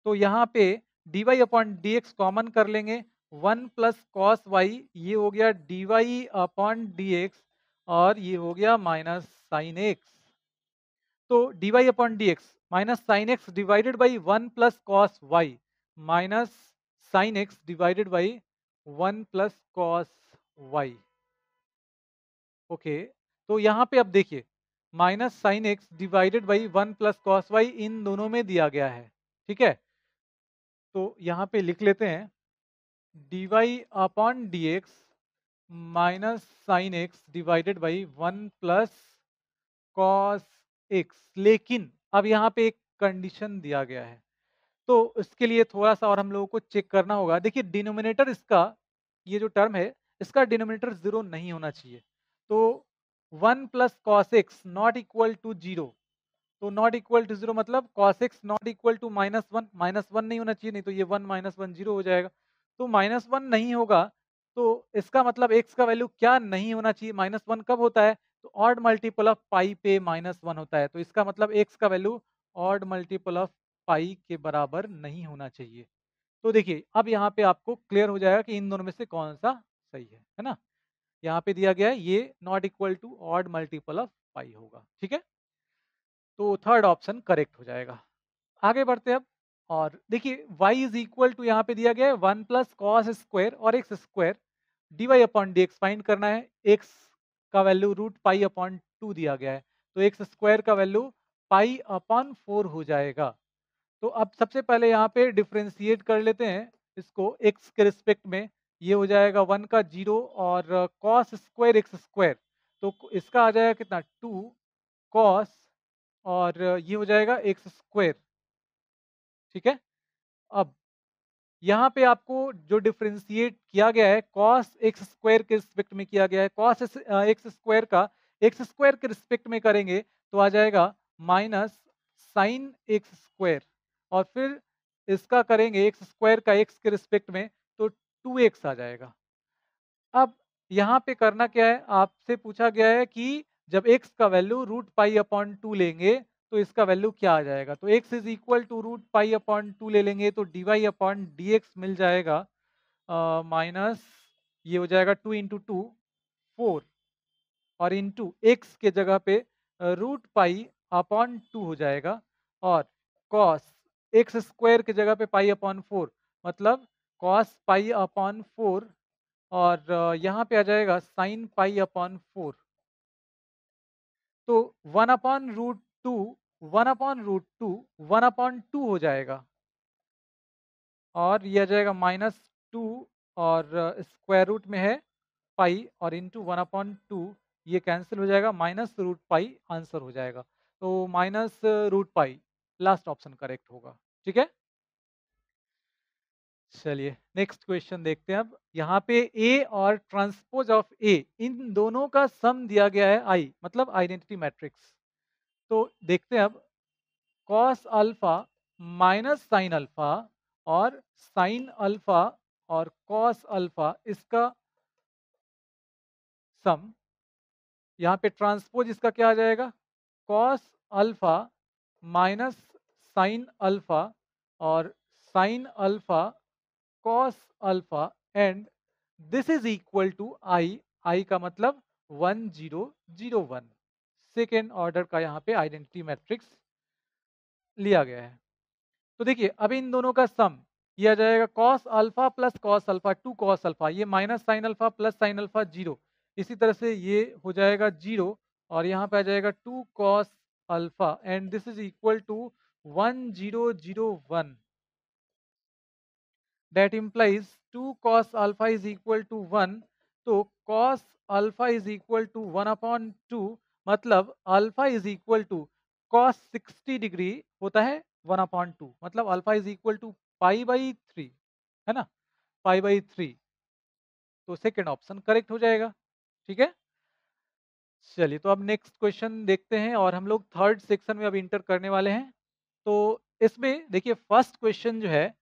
तो यहाँ पे dy upon D x common कर लेंगे, 1 प्लस कॉस वाई, ये हो गया dy अपॉन डी एक्स, और ये हो गया माइनस साइन एक्स। तो dy upon D X minus sine x divided by 1 plus cos Y minus sine x divided by 1 plus cos Y. Okay, तो यहाँ पे अब देखिए minus sine x divided by 1 plus cos Y इन दोनों में दिया गया है। ठीक है, तो यहाँ पे लिख लेते हैं dy upon D X minus sine x divided by 1 plus cos x, लेकिन अब यहाँ पे एक कंडीशन दिया गया है, तो इसके लिए थोड़ा सा और हम लोगों को चेक करना होगा। देखिए डिनोमिनेटर इसका, ये जो टर्म है इसका डिनोमिनेटर 0 नहीं होना चाहिए, तो 1 plus cos x not equal to 0, तो नॉट इक्वल टू 0 मतलब cos x not equal to -1, -1 नहीं होना चाहिए, नहीं तो ये 1 -1 0 हो जाएगा। तो -1 नहीं होगा, तो इसका मतलब x का वैल्यू क्या नहीं होना चाहिए, -1 कब होता है, तो ऑड मल्टीपल ऑफ पाई पे -1 होता है, तो इसका मतलब x का वैल्यू ऑड मल्टीपल ऑफ पाई के बराबर नहीं होना चाहिए। तो देखिए अब यहाँ पे आपको क्लियर हो जाएगा कि इन दोनों में से कौन सा सही है ना। यहाँ पे दिया गया है ये not equal to odd multiple of pi होगा। ठीक है, तो थर्ड ऑप्शन करेक्ट हो जाएगा। आगे बढ़ते हैं अब, और देखिए y इज इक्वल टू यहाँ पे दिया गया है 1 प्लस कॉस स्क्वायर और x square, D Y upon D x find करना है। x का वैल्यू रूट पाई अपॉन 2 दिया गया है, तो एक्स स्क्वायर का वैल्यू पाई अपॉन 4 हो जाएगा। तो अब सबसे पहले यहाँ पे डिफ्रेंशिएट कर लेते हैं इसको x के रिस्पेक्ट में, ये हो जाएगा 1 का 0 और कॉस स्क्वायर एक्स स्क्वायर, तो इसका आ जाएगा कितना 2 कॉस, और ये हो जाएगा एक्स स्क्वायर। ठीक है, अब यहाँ पे आपको जो डिफरेंशिएट किया गया है cos एक्स स्क्वायर के रिस्पेक्ट में किया गया है, cos एक्स स्क्वायर का एक्स स्क्वायर के रिस्पेक्ट में करेंगे तो आ जाएगा माइनस साइन एक्स स्क्वायर और फिर इसका करेंगे एक्स स्क्वायर का एक्स के रिस्पेक्ट में, तो 2x आ जाएगा। अब यहाँ पे करना क्या है, आपसे पूछा गया है कि जब x का वैल्यू रूट पाई अपॉन 2 लेंगे तो इसका वैल्यू क्या आ जाएगा। तो x is equal to root pi upon 2 ले लेंगे तो D Y upon D X मिल जाएगा, माइनस ये हो जाएगा 2 इंटू टू 4 और इंटू एक्स के जगह पे रूट पाई अपॉन 2 हो जाएगा और कॉस एक्स स्क्वायर के जगह पे पाई अपॉन 4 मतलब कॉस पाई अपॉन 4 और यहाँ पे आ जाएगा साइन पाई अपॉन 4। तो 1/√2 1/√2 1/2 हो जाएगा और ये आ जाएगा -2 और स्क्वायर रूट में है पाई और इंटू 1/2 ये कैंसिल हो जाएगा, -√पाई आंसर हो जाएगा। तो -√पाई लास्ट ऑप्शन करेक्ट होगा। ठीक है, चलिए नेक्स्ट क्वेश्चन देखते हैं। अब यहाँ पे ए और ट्रांसपोज ऑफ ए इन दोनों का सम दिया गया है आई, मतलब आइडेंटिटी मैट्रिक्स। तो देखते हैं अब cos alpha minus sine alpha और साइन अल्फा और कॉस अल्फा इसका सम। यहाँ पे ट्रांसपोज इसका क्या आ जाएगा, cos alpha minus sine alpha और sine alpha cos alpha and this is equal to I. I का मतलब 1001, सेकेंड ऑर्डर का यहाँ पे आइडेंटिटी मैट्रिक्स लिया गया है। तो देखिए अब इन दोनों का सम ये आ जाएगा cos alpha plus cos alpha 2 cos alpha, ये minus sine alpha plus sine alpha 0, इसी तरह से ये हो जाएगा 0 और यहाँ पे आ जाएगा 2 cos alpha and this is equal to 1001। That implies 2 cos alpha is equal to 1. तो cos alpha is equal to 1/2 मतलब alpha is equal to cos 60 degree होता है 1/2 मतलब alpha is equal to pi by 3, है ना, पाई बाई 3। तो सेकेंड ऑप्शन करेक्ट हो जाएगा। ठीक है, चलिए तो अब नेक्स्ट क्वेश्चन देखते हैं और हम लोग थर्ड सेक्शन में अब इंटर करने वाले हैं। तो इसमें देखिए फर्स्ट क्वेश्चन जो है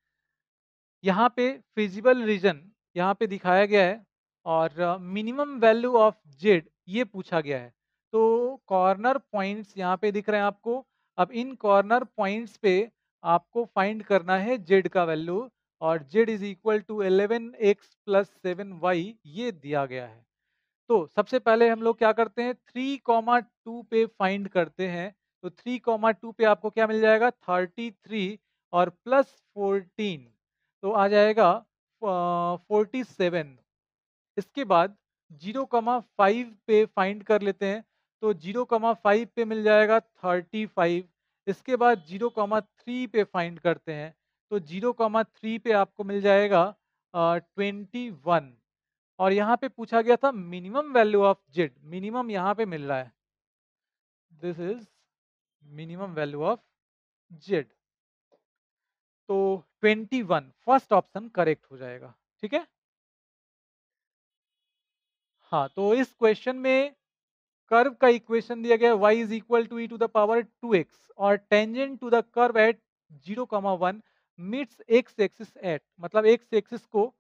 यहाँ पे फिजिबल रीजन यहाँ पे दिखाया गया है और मिनिमम वैल्यू ऑफ जेड ये पूछा गया है। तो कॉर्नर पॉइंट्स यहाँ पे दिख रहे हैं आपको। अब इन कॉर्नर पॉइंट्स पे आपको फाइंड करना है जेड का वैल्यू और z is equal to 11x plus 7y ये दिया गया है। तो सबसे पहले हम लोग क्या करते हैं 3,2 पे फाइंड करते हैं। तो 3,2 पे आपको क्या मिल जाएगा 33 और प्लस 14 तो आ जाएगा 47। इसके बाद 0,5 पे फाइंड कर लेते हैं। तो 0,5 पे मिल जाएगा 35। इसके बाद 0,3 पे फाइंड करते हैं। तो 0,3 पे आपको मिल जाएगा 21 और यहाँ पे पूछा गया था minimum value of Z, minimum यहाँ पे मिल रहा है, this is minimum value of Z. तो 21 फर्स्ट ऑप्शन करेक्ट हो जाएगा। ठीक है, हाँ तो इस क्वेश्चन में कर्व का इक्वेशन दिया गया है y is equal to e to the power 2x और tangent to the curve at 0,1 meets x axis at, मतलब एक्स एक्सिस को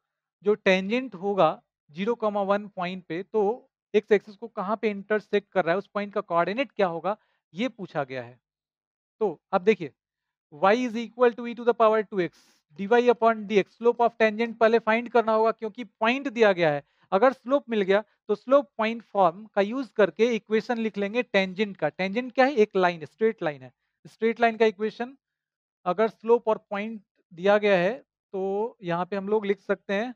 जो टेंजेंट होगा 0,1 पॉइंट पे, तो एक्स एक्सिस को कहाँ पे इंटरसेक्ट कर रहा है उस पॉइंट का कोऑर्डिनेट क्या होगा ये पूछा गया है। तो अब देखिए y is equal to e to the power 2x dy upon dx, slope of tangent पहले फाइंड करना होगा क्योंकि पॉइंट दिया गया है। अगर स्लोप मिल गया तो स्लोप पॉइंट फॉर्म का यूज करके इक्वेशन लिख लेंगे टेंजेंट का। टेंजेंट क्या है, एक लाइन, स्ट्रेट लाइन है। स्ट्रेट लाइन का इक्वेशन अगर स्लोप और पॉइंट दिया गया है तो यहाँ पे हम लोग लिख सकते हैं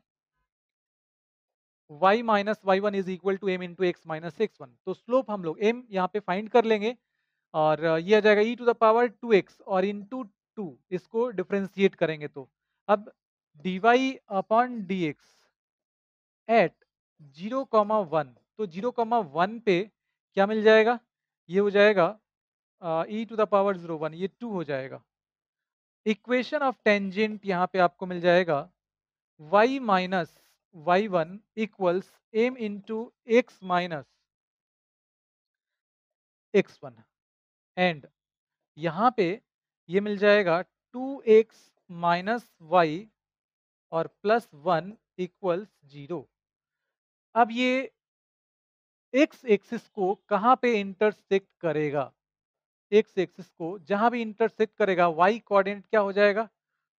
y minus y one is equal to m into x minus x one. तो स्लोप हम लोग m यहाँ पे फाइंड कर लेंगे और ये आ जाएगा e to the power 2x और इंटू 2 इसको डिफ्रेंशिएट करेंगे। तो अब dy अपॉन dx एट 0,1, तो 0,1 पे क्या मिल जाएगा, ये हो जाएगा e टू द पावर 0,1, ये 2 हो जाएगा। इक्वेशन ऑफ टेंजेंट यहाँ पे आपको मिल जाएगा y minus y one equals m into x minus x one and यहाँ पे ये मिल जाएगा 2x माइनस वाई और प्लस 1 इक्वल्स 0। अब ये एक्स एक्सिस को कहाँ पे इंटरसेक्ट करेगा? एक्स एक्सिस को जहां भी इंटरसेक्ट करेगा वाई कोऑर्डिनेट क्या हो जाएगा?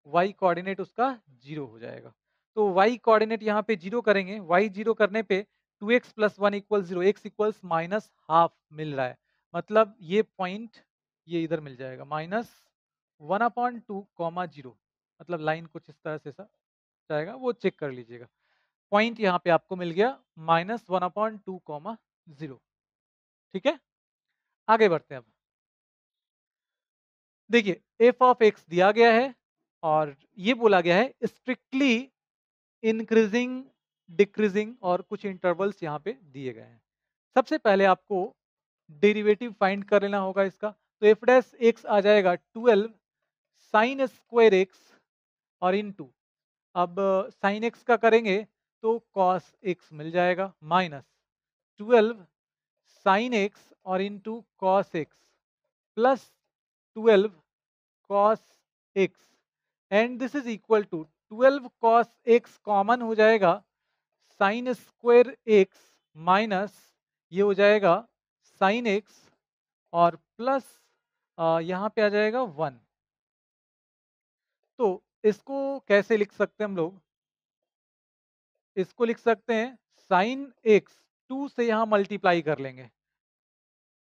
वाई कोऑर्डिनेट उसका 0 हो जाएगा। तो वाई कोऑर्डिनेट यहाँ पे 0 करेंगे, वाई 0 करने पे 2x plus 1 equal 0, x equals minus half मिल रहा है। मतलब ये पॉइंट ये इधर मिल जाएगा माइनस 1/2 कॉमा 0। मतलब लाइन कुछ इस तरह से सा जाएगा, वो चेक कर लीजिएगा। पॉइंट यहाँ पे आपको मिल गया माइनस 1/2 कॉमा 0। ठीक है, आगे बढ़ते हैं अब। देखिए एफ ऑफ एक्स दिया गया है और ये बोला गया है स्ट्रिक्टली इंक्रीजिंग डिक्रीजिंग और कुछ इंटरवल्स यहाँ पे दिए गए हैं। सबसे पहले आपको डेरिवेटिव फाइंड कर लेना होगा इसका। तो एफ डैश एक्स आ जाएगा 12 साइन स्क्वायर एक्स और इनटू, अब साइन एक्स का करेंगे तो कॉस एक्स मिल जाएगा माइनस 12 साइन एक्स और into cos x plus 12 cos x and this is equal to 12 cos x common हो जाएगा साइन स्क्वायर x माइनस ये हो जाएगा साइन x और प्लस यहाँ पे आ जाएगा 1। तो इसको कैसे लिख सकते हैं हम लोग? इसको लिख सकते हैं साइन x 2 से यहाँ मल्टीप्लाई कर लेंगे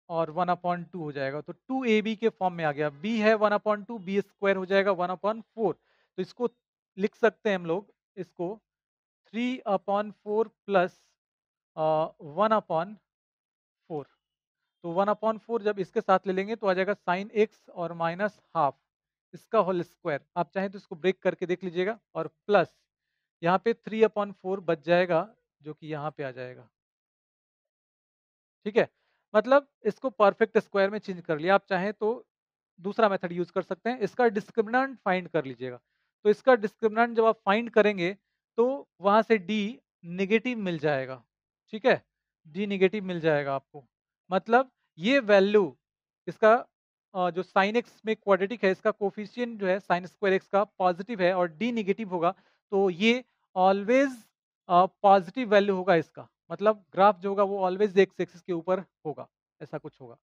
और 1/2 हो जाएगा। तो 2ab के फॉर्म में आ गया। b है 1/2, बी स्क्वायर हो जाएगा 1/4। तो इसको लिख सकते हैं हम लोग इसको 3/4 प्लस 1/4। तो 1/4 जब इसके साथ ले लेंगे तो आ जाएगा साइन एक्स और माइनस हाफ इसका होल स्क्वायर। आप चाहें तो इसको ब्रेक करके देख लीजिएगा और प्लस यहाँ पे 3/4 बच जाएगा जो कि यहाँ पे आ जाएगा। ठीक है, मतलब इसको परफेक्ट स्क्वायर में चेंज कर लिया। आप चाहें तो दूसरा मेथड यूज कर सकते हैं, इसका डिस्क्रिमिनेंट फाइंड कर लीजिएगा। तो इसका डिस्क्रिमिनेंट जब आप फाइंड करेंगे तो वहां से डी निगेटिव मिल जाएगा। ठीक है, डी निगेटिव मिल जाएगा आपको। मतलब ये वैल्यू इसका जो साइन एक्स में क्वाड्रेटिक है इसका कोफिशिएंट जो है साइन स्क्वायर एक्स का पॉजिटिव है और डी निगेटिव होगा, तो ये ऑलवेज पॉजिटिव वैल्यू होगा इसका। मतलब ग्राफ जो होगा वो ऑलवेज एक्स एक्सिस के ऊपर होगा, ऐसा कुछ होगा।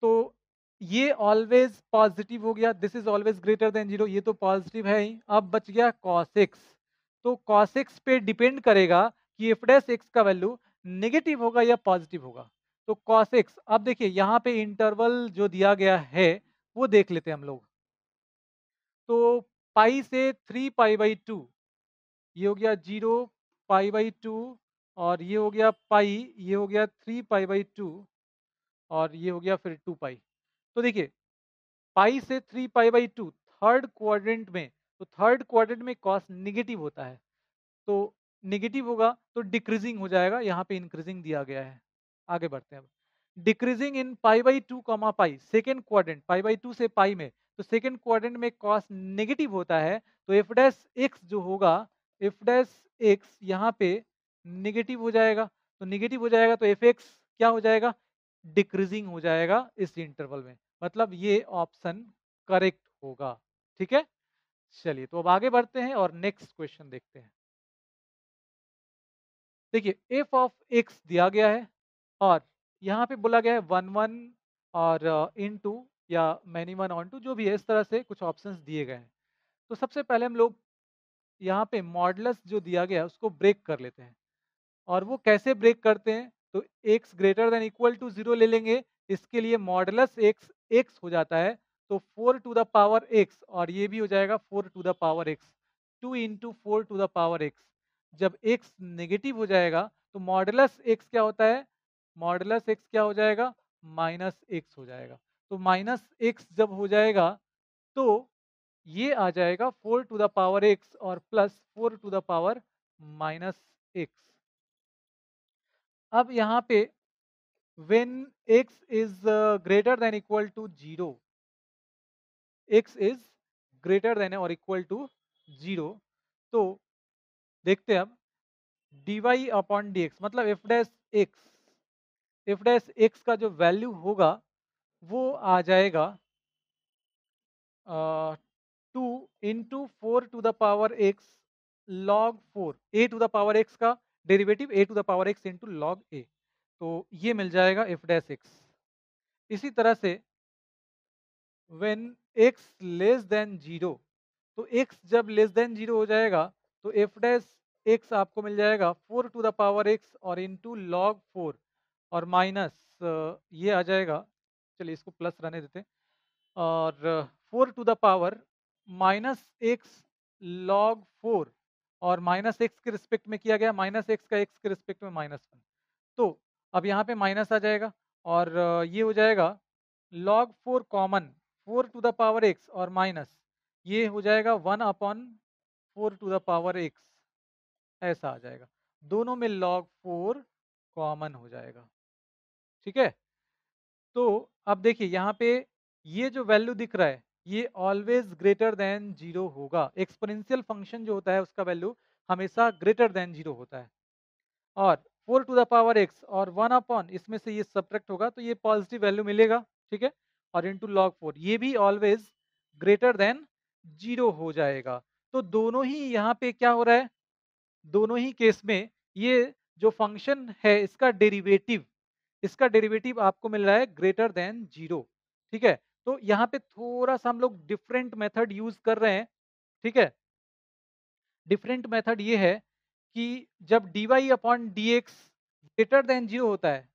तो ये ऑलवेज पॉजिटिव हो गया, this is always greater than 0, ये तो पॉजिटिव है ही। अब बच गया cos x। तो cos x पे डिपेंड करेगा कि एफ डैश एक्स का वैल्यू नेगेटिव होगा या पॉजिटिव होगा। तो cos x, अब देखिए यहाँ पे इंटरवल जो दिया गया है वो देख लेते हैं हम लोग। तो पाई से 3π/2, ये हो गया 0π/2 और ये हो गया पाई, ये हो गया 3π/2 और ये हो गया फिर 2π। तो देखिए पाई से 3π/2 थर्ड क्वाड्रेंट में, तो थर्ड क्वाड्रेंट में कॉस निगेटिव होता है, तो निगेटिव होगा तो डिक्रीजिंग हो जाएगा, यहाँ पे इंक्रीजिंग दिया गया है। आगे बढ़ते हैं अब। Decreasing in π/2 comma pi, second quadrant π/2 से पाई में, तो सेकेंड क्वाड्रेंट में कॉस नेगेटिव होता है, तो एफ डैश एक्स जो होगा, एफ डैश एक्स यहाँ पे नेगेटिव हो जाएगा। तो नेगेटिव हो जाएगा तो एफ एक्स क्या हो जाएगा? डिक्रीजिंग हो जाएगा इस इंटरवल में। मतलब ये ऑप्शन करेक्ट होगा। ठीक है, चलिए तो अब आगे बढ़ते हैं और नेक्स्ट क्वेश्चन देखते हैं। देखिए एफ ऑफ एक्स दिया गया है और यहाँ पे बोला गया है 1 1 और इनटू या मैनी वन ऑन टू, जो भी है इस तरह से कुछ ऑप्शंस दिए गए हैं। तो सबसे पहले हम लोग यहाँ पे मॉडुलस जो दिया गया है उसको ब्रेक कर लेते हैं। और वो कैसे ब्रेक करते हैं? तो x greater than equal to 0 ले लेंगे, इसके लिए मॉडुलस x x हो जाता है, तो 4 टू द पावर x और ये भी हो जाएगा 4 to the power x, 2 into 4 to the power x। जब x नेगेटिव हो जाएगा तो मॉडुलस x क्या होता है? मॉडुलस x क्या हो जाएगा? माइनस x हो जाएगा। तो माइनस x जब हो जाएगा तो ये आ जाएगा 4 टू द पावर x और plus 4 to the power minus x। अब यहाँ पे when x is greater than equal to 0, x is greater than or equal to 0, तो देखते हैं अब dy अपॉन dx, मतलब एफ डैश एक्स का जो वैल्यू होगा वो आ जाएगा 2 into 4 to the power x log 4, a to the power x का derivative a to the power x into log A, तो ये मिल जाएगा एफ डैश एक्स। इसी तरह से व्हेन x लेस देन 0, तो x जब लेस देन 0 हो जाएगा तो एफ डैश एक्स आपको मिल जाएगा 4 to the power x और इंटू लॉग 4 और माइनस ये आ जाएगा, चलिए इसको प्लस रहने देते हैं, और 4 to the power minus x log 4 और माइनस एक्स के रिस्पेक्ट में किया गया, माइनस एक्स का एक्स के रिस्पेक्ट में -1। तो अब यहाँ पे माइनस आ जाएगा और ये हो जाएगा log 4 common, 4 to the power x और माइनस ये हो जाएगा 1/4 to the power x, ऐसा आ जाएगा। दोनों में log 4 कॉमन हो जाएगा। ठीक है, तो अब देखिए यहाँ पे ये जो वैल्यू दिख रहा है ये ऑलवेज ग्रेटर देन 0 होगा। एक्सपोनेंशियल फंक्शन जो होता है उसका वैल्यू हमेशा ग्रेटर देन 0 होता है। और 4 to the power x और 1 इसमें से ये सब्ट्रैक्ट होगा तो ये पॉजिटिव वैल्यू मिलेगा। ठीक है, और इंटू लॉग 4 ये भी ऑलवेज ग्रेटर देन 0 हो जाएगा। तो दोनों ही यहाँ पे क्या हो रहा है, दोनों ही केस में ये जो फंक्शन है इसका डेरिवेटिव आपको मिल रहा है ग्रेटर देन 0। ठीक है, तो यहाँ पे थोड़ा सा हम लोग डिफरेंट मेथड यूज कर रहे हैं। ठीक है, डिफरेंट मेथड ये है कि जब dy upon D x greater than 0 होता है,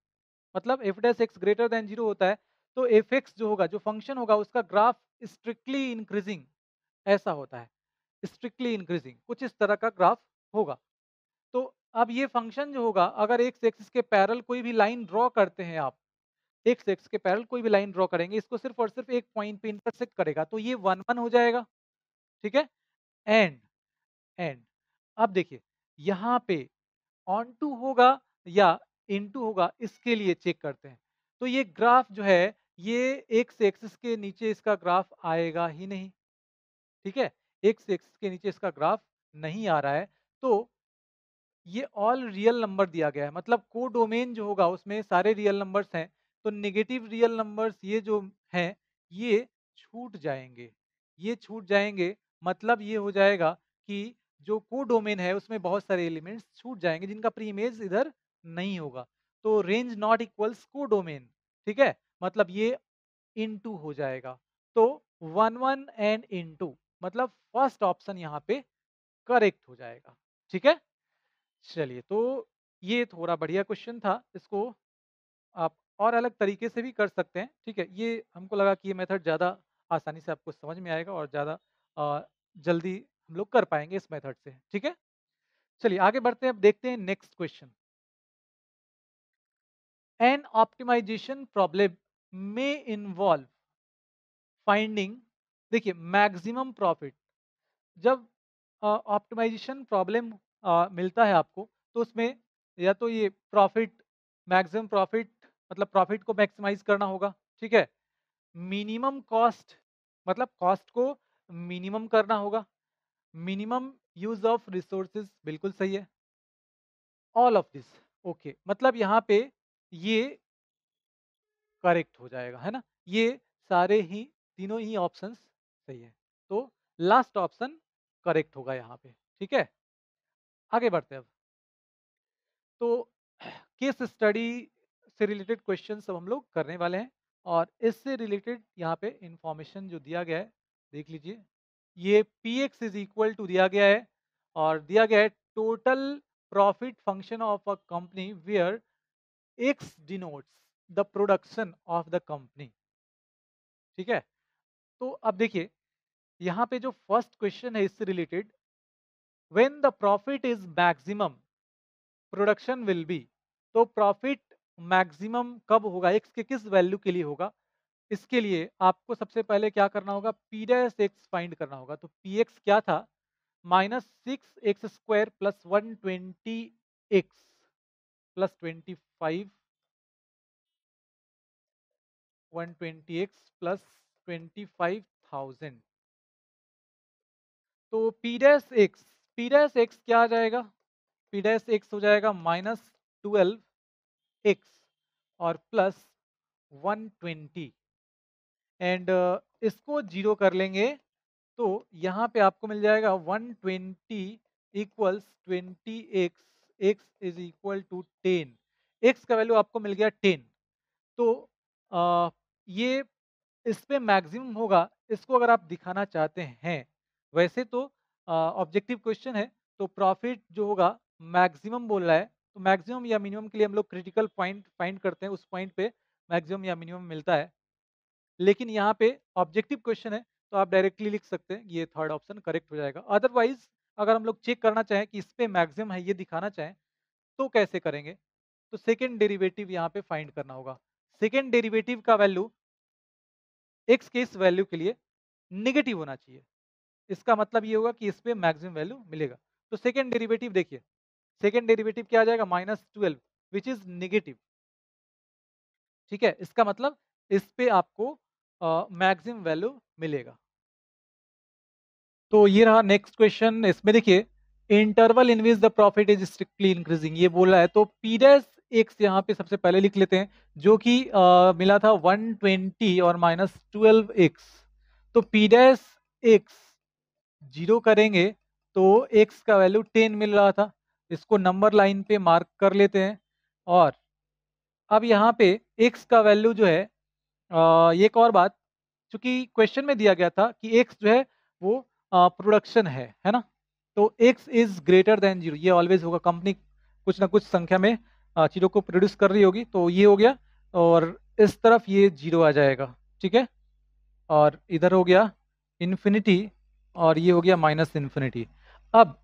मतलब F dash x greater than 0 होता है, तो एफ एक्स जो होगा, जो फंक्शन होगा उसका ग्राफ स्ट्रिक्टली इंक्रीजिंग ऐसा होता है। स्ट्रिक्टली इंक्रीजिंग कुछ इस तरह का ग्राफ होगा। तो अब ये फंक्शन जो होगा, अगर एक्स एक्सिस के पैरेलल कोई भी लाइन ड्रॉ करते हैं आप, एक्स एक्सिस के पैरेलल कोई भी लाइन ड्रॉ करेंगे, इसको सिर्फ और सिर्फ एक पॉइंट पे इंटरसेक्ट करेगा, तो ये 1 1 हो जाएगा। ठीक है, एंड एंड अब देखिए यहाँ पे ऑन टू होगा या इनटू होगा, इसके लिए चेक करते हैं। तो ये ग्राफ जो है ये एक्स एक्सिस के नीचे इसका ग्राफ आएगा ही नहीं। ठीक है, एक्स एक्सिस के नीचे इसका ग्राफ नहीं आ रहा है, तो ये ऑल रियल नंबर दिया गया है, मतलब को डोमेन जो होगा उसमें सारे रियल नंबर्स हैं, तो नेगेटिव रियल नंबर्स ये जो हैं ये छूट जाएंगे, ये छूट जाएंगे। मतलब ये हो जाएगा कि जो को डोमेन है उसमें बहुत सारे एलिमेंट्स छूट जाएंगे जिनका प्री इमेज इधर नहीं होगा, तो रेंज नॉट इक्वल्स को डोमेन। ठीक है, मतलब ये इनटू हो जाएगा, तो 1 1 एंड इनटू, मतलब फर्स्ट ऑप्शन यहाँ पे करेक्ट हो जाएगा। ठीक है, चलिए, तो ये थोड़ा बढ़िया क्वेश्चन था, इसको आप और अलग तरीके से भी कर सकते हैं। ठीक है, ये हमको लगा कि ये मेथड ज़्यादा आसानी से आपको समझ में आएगा और ज़्यादा जल्दी हम लोग कर पाएंगे इस मेथड से। ठीक है, चलिए आगे बढ़ते हैं, अब देखते हैं next question. An optimisation problem में इन्वॉल्व फाइंडिंग, देखिए मैक्सिमम प्रॉफिट। जब ऑप्टिमाइजेशन प्रॉब्लम मिलता है आपको, तो उसमें या तो ये प्रॉफिट, मैक्सिमम प्रॉफिट, मतलब प्रॉफिट को मैक्सिमाइज करना होगा। ठीक है, मिनिमम कॉस्ट, मतलब कॉस्ट को मिनिमम करना होगा, मिनिमम यूज ऑफ रिसोर्सेज, बिल्कुल सही है। ऑल ऑफ दिस ओके, मतलब यहाँ पे ये करेक्ट हो जाएगा, है ना, ये सारे ही तीनों ही ऑप्शंस सही है, तो लास्ट ऑप्शन करेक्ट होगा यहाँ पे। ठीक है, आगे बढ़ते हैं अब। तो केस स्टडी से रिलेटेड क्वेश्चन सब हम लोग करने वाले हैं, और इससे रिलेटेड यहाँ पे इंफॉर्मेशन जो दिया गया है देख लीजिए। ये p x is equal to दिया गया है, और दिया गया है total profit function of a company where x denotes the production of the company. ठीक है, तो अब देखिए यहाँ पे जो फर्स्ट क्वेश्चन है इससे related, when the profit is maximum production will be, तो प्रॉफिट मैक्सिमम कब होगा, एक्स के किस वैल्यू के लिए होगा, इसके लिए आपको सबसे पहले क्या करना होगा, पी डैश एक्स फाइंड करना होगा। तो पी एक्स क्या था, -6x² plus 120x plus 25, 120x plus 25,000। तो पी डैश एक्स क्या आ जाएगा, पी डैश एक्स हो जाएगा -12x और प्लस 120, एंड इसको 0 कर लेंगे तो यहाँ पे आपको मिल जाएगा 120 equals 20x, x is equal to 10। x का वैल्यू आपको मिल गया 10। तो ये इस पे मैक्सिमम होगा, इसको अगर आप दिखाना चाहते हैं। वैसे तो ऑब्जेक्टिव क्वेश्चन है, तो प्रॉफिट जो होगा मैक्सिमम बोल रहा है, तो मैक्सिमम या मिनिमम के लिए हम लोग क्रिटिकल पॉइंट फाइंड करते हैं, उस पॉइंट पे मैक्सिमम या मिनिमम मिलता है। लेकिन यहाँ पे ऑब्जेक्टिव क्वेश्चन है, तो आप डायरेक्टली लिख सकते हैं, ये थर्ड ऑप्शन करेक्ट हो जाएगा। अदरवाइज अगर हम लोग चेक करना चाहें कि इस पे मैक्सिमम है ये दिखाना चाहें, तो कैसे करेंगे? तो सेकेंड डेरिवेटिव यहाँ पे फाइंड करना होगा। सेकेंड डेरिवेटिव का वैल्यू एक्स के इस वैल्यू के लिए नेगेटिव होना चाहिए। इसका मतलब ये होगा कि इस पे मैक्सिमम वैल्यू मिलेगा। तो सेकेंड डेरिवेटिव देखिए, सेकेंड डेरिवेटिव क्या आ जाएगा? -12 विच इज नेगेटिव। ठीक है, इसका मतलब इस पे आपको मैक्सिमम वैल्यू मिलेगा। तो ये रहा नेक्स्ट क्वेश्चन। इसमें देखिए, interval in which the profit is strictly increasing, ये बोल रहा है। तो पी डैश एक्स यहाँ पे सबसे पहले लिख लेते हैं, जो कि मिला था 120 और -12x। तो पी डैश एक्स 0 करेंगे तो x का वैल्यू 10 मिल रहा था, इसको नंबर लाइन पे मार्क कर लेते हैं। और अब यहाँ पे x का वैल्यू जो है, ये एक और बात, चूंकि क्वेश्चन में दिया गया था कि x जो है वो प्रोडक्शन है ना, तो x इज ग्रेटर देन 0, ये ऑलवेज होगा। कंपनी कुछ ना कुछ संख्या में चीज़ों को प्रोड्यूस कर रही होगी, तो ये हो गया। और इस तरफ ये 0 आ जाएगा, ठीक है। और इधर हो गया इन्फिनिटी, और ये हो गया -इन्फिनिटी। अब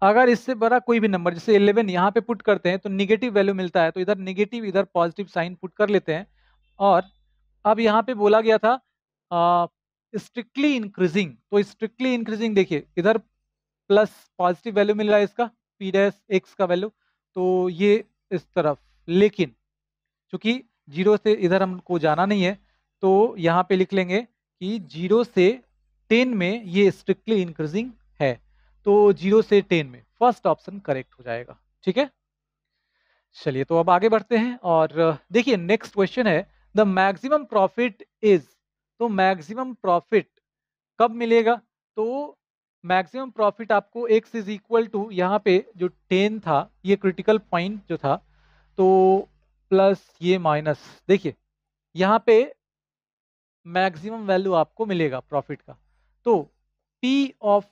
अगर इससे बड़ा कोई भी नंबर, जैसे 11 यहाँ पे पुट करते हैं तो निगेटिव वैल्यू मिलता है, तो इधर निगेटिव इधर पॉजिटिव साइन पुट कर लेते हैं। और अब यहाँ पे बोला गया था स्ट्रिक्टली इंक्रीजिंग, तो स्ट्रिक्टली इंक्रीजिंग देखिए, इधर प्लस पॉजिटिव वैल्यू मिल रहा है इसका पी डैश एक्स का वैल्यू, तो ये इस तरफ। लेकिन चूंकि 0 से इधर हमको जाना नहीं है, तो यहाँ पे लिख लेंगे कि 0 से 10 में ये स्ट्रिक्टली इंक्रीजिंग है। तो 0 से 10 में फर्स्ट ऑप्शन करेक्ट हो जाएगा, ठीक है। चलिए, तो अब आगे बढ़ते हैं और देखिए नेक्स्ट क्वेश्चन है, द मैक्सिमम प्रॉफिट इज। तो मैक्सिमम प्रॉफिट कब मिलेगा? तो मैक्सिमम प्रॉफिट आपको x इज इक्वल टू, यहाँ पे जो 10 था ये क्रिटिकल पॉइंट जो था, तो प्लस ये माइनस, देखिए यहाँ पे मैक्सिमम वैल्यू आपको मिलेगा प्रॉफिट का। तो P of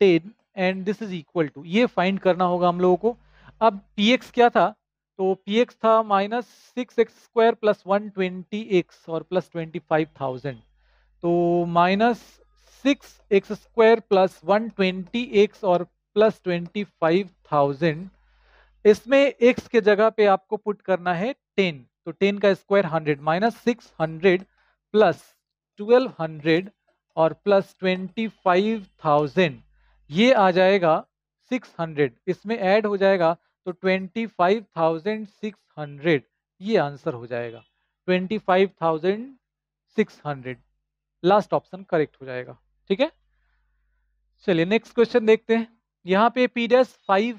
10 and this is equal to, ये फाइंड करना होगा हम लोगों को। अब Px क्या था? तो Px था -6x² प्लस 120x और प्लस 25,000। तो -6x² प्लस 120x और प्लस 25,000, इसमें x के जगह पे आपको पुट करना है 10, तो 10 का स्क्वायर 100, -600 प्लस 1200 और प्लस 25,000, ये आ जाएगा 600, इसमें ऐड हो जाएगा तो 25,600, ये आंसर हो जाएगा 25,600। लास्ट ऑप्शन करेक्ट हो जाएगा, ठीक है। चलिए नेक्स्ट क्वेश्चन देखते हैं। यहाँ पे पी डैश 5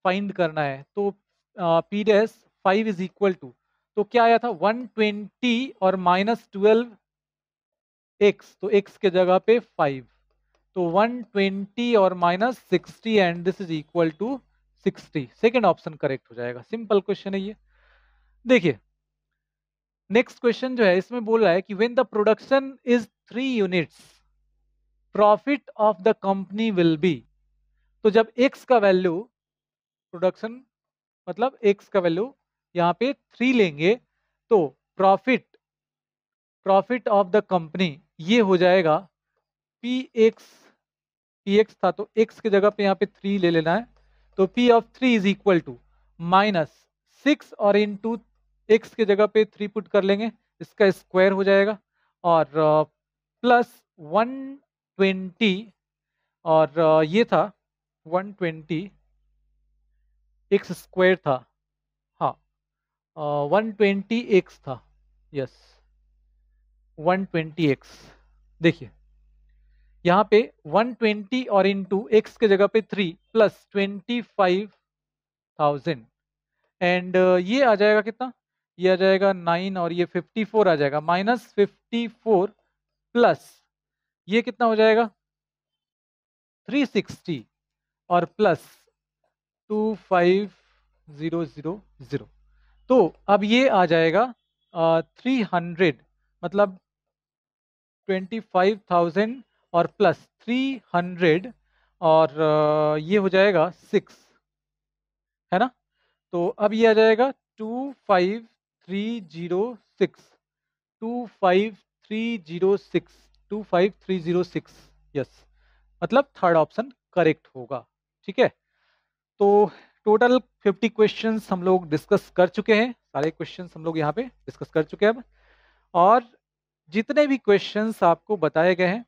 फाइंड करना है, तो p dash 5 is equal to, तो क्या आया था 120 और -12x, तो x के जगह पे 5, तो 120 और -60 and this is equal to 60। Second option correct हो जाएगा, सिंपल क्वेश्चन है ये। देखिए नेक्स्ट क्वेश्चन जो है, इसमें बोल रहा है कि when the production is 3 units profit of the company will be. तो जब x का वैल्यू, प्रोडक्शन मतलब x का वैल्यू यहाँ पे 3 लेंगे, तो profit, profit of the company ये हो जाएगा px था, तो x की जगह पे यहाँ पे 3 ले लेना है, तो p of 3 is equal to -6 और इंटू x की जगह पे 3 पुट कर लेंगे, इसका स्क्वायर हो जाएगा, और प्लस 120, और ये था 120 x² था, हाँ 120x था, यस 120x। देखिए यहाँ पे 120 और इंटू x के जगह पे 3 प्लस 25,000, एंड ये आ जाएगा कितना? ये आ जाएगा 9 और ये 54 आ जाएगा, -54 प्लस ये कितना हो जाएगा 360 और प्लस 25000। तो अब ये आ जाएगा 300, मतलब 25,000 और प्लस 300 और ये हो जाएगा 6, है ना। तो अब ये आ जाएगा 25306, 25306, 25306, यस, मतलब थर्ड ऑप्शन करेक्ट होगा। ठीक है, तो टोटल 50 क्वेश्चंस हम लोग डिस्कस कर चुके हैं, सारे क्वेश्चंस हम लोग यहाँ पे डिस्कस कर चुके हैं अब। और जितने भी क्वेश्चंस आपको बताए गए हैं,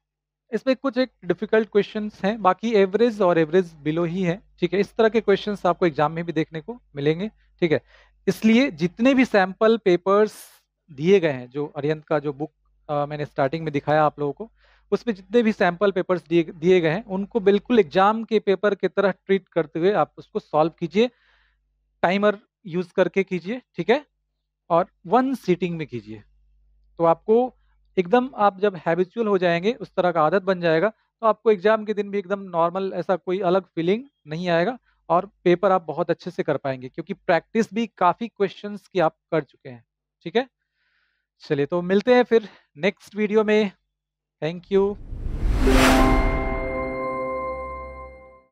इसमें कुछ एक डिफिकल्ट क्वेश्चंस हैं, बाकी एवरेज और एवरेज बिलो ही है। ठीक है, इस तरह के क्वेश्चंस आपको एग्जाम में भी देखने को मिलेंगे। ठीक है, इसलिए जितने भी सैंपल पेपर्स दिए गए हैं, जो अरिहंत का जो बुक मैंने स्टार्टिंग में दिखाया आप लोगों को, उसमें जितने भी सैंपल पेपर्स दिए गए हैं, उनको बिल्कुल एग्जाम के पेपर की तरह ट्रीट करते हुए आप उसको सॉल्व कीजिए, टाइमर यूज करके कीजिए। ठीक है, और वन सीटिंग में कीजिए। तो आपको एकदम, आप जब हैबिचुअल हो जाएंगे, उस तरह का आदत बन जाएगा, तो आपको एग्जाम के दिन भी एकदम नॉर्मल, ऐसा कोई अलग फीलिंग नहीं आएगा और पेपर आप बहुत अच्छे से कर पाएंगे, क्योंकि प्रैक्टिस भी काफी क्वेश्चंस की आप कर चुके हैं। ठीक है, चलिए तो मिलते हैं फिर नेक्स्ट वीडियो में। Thank you.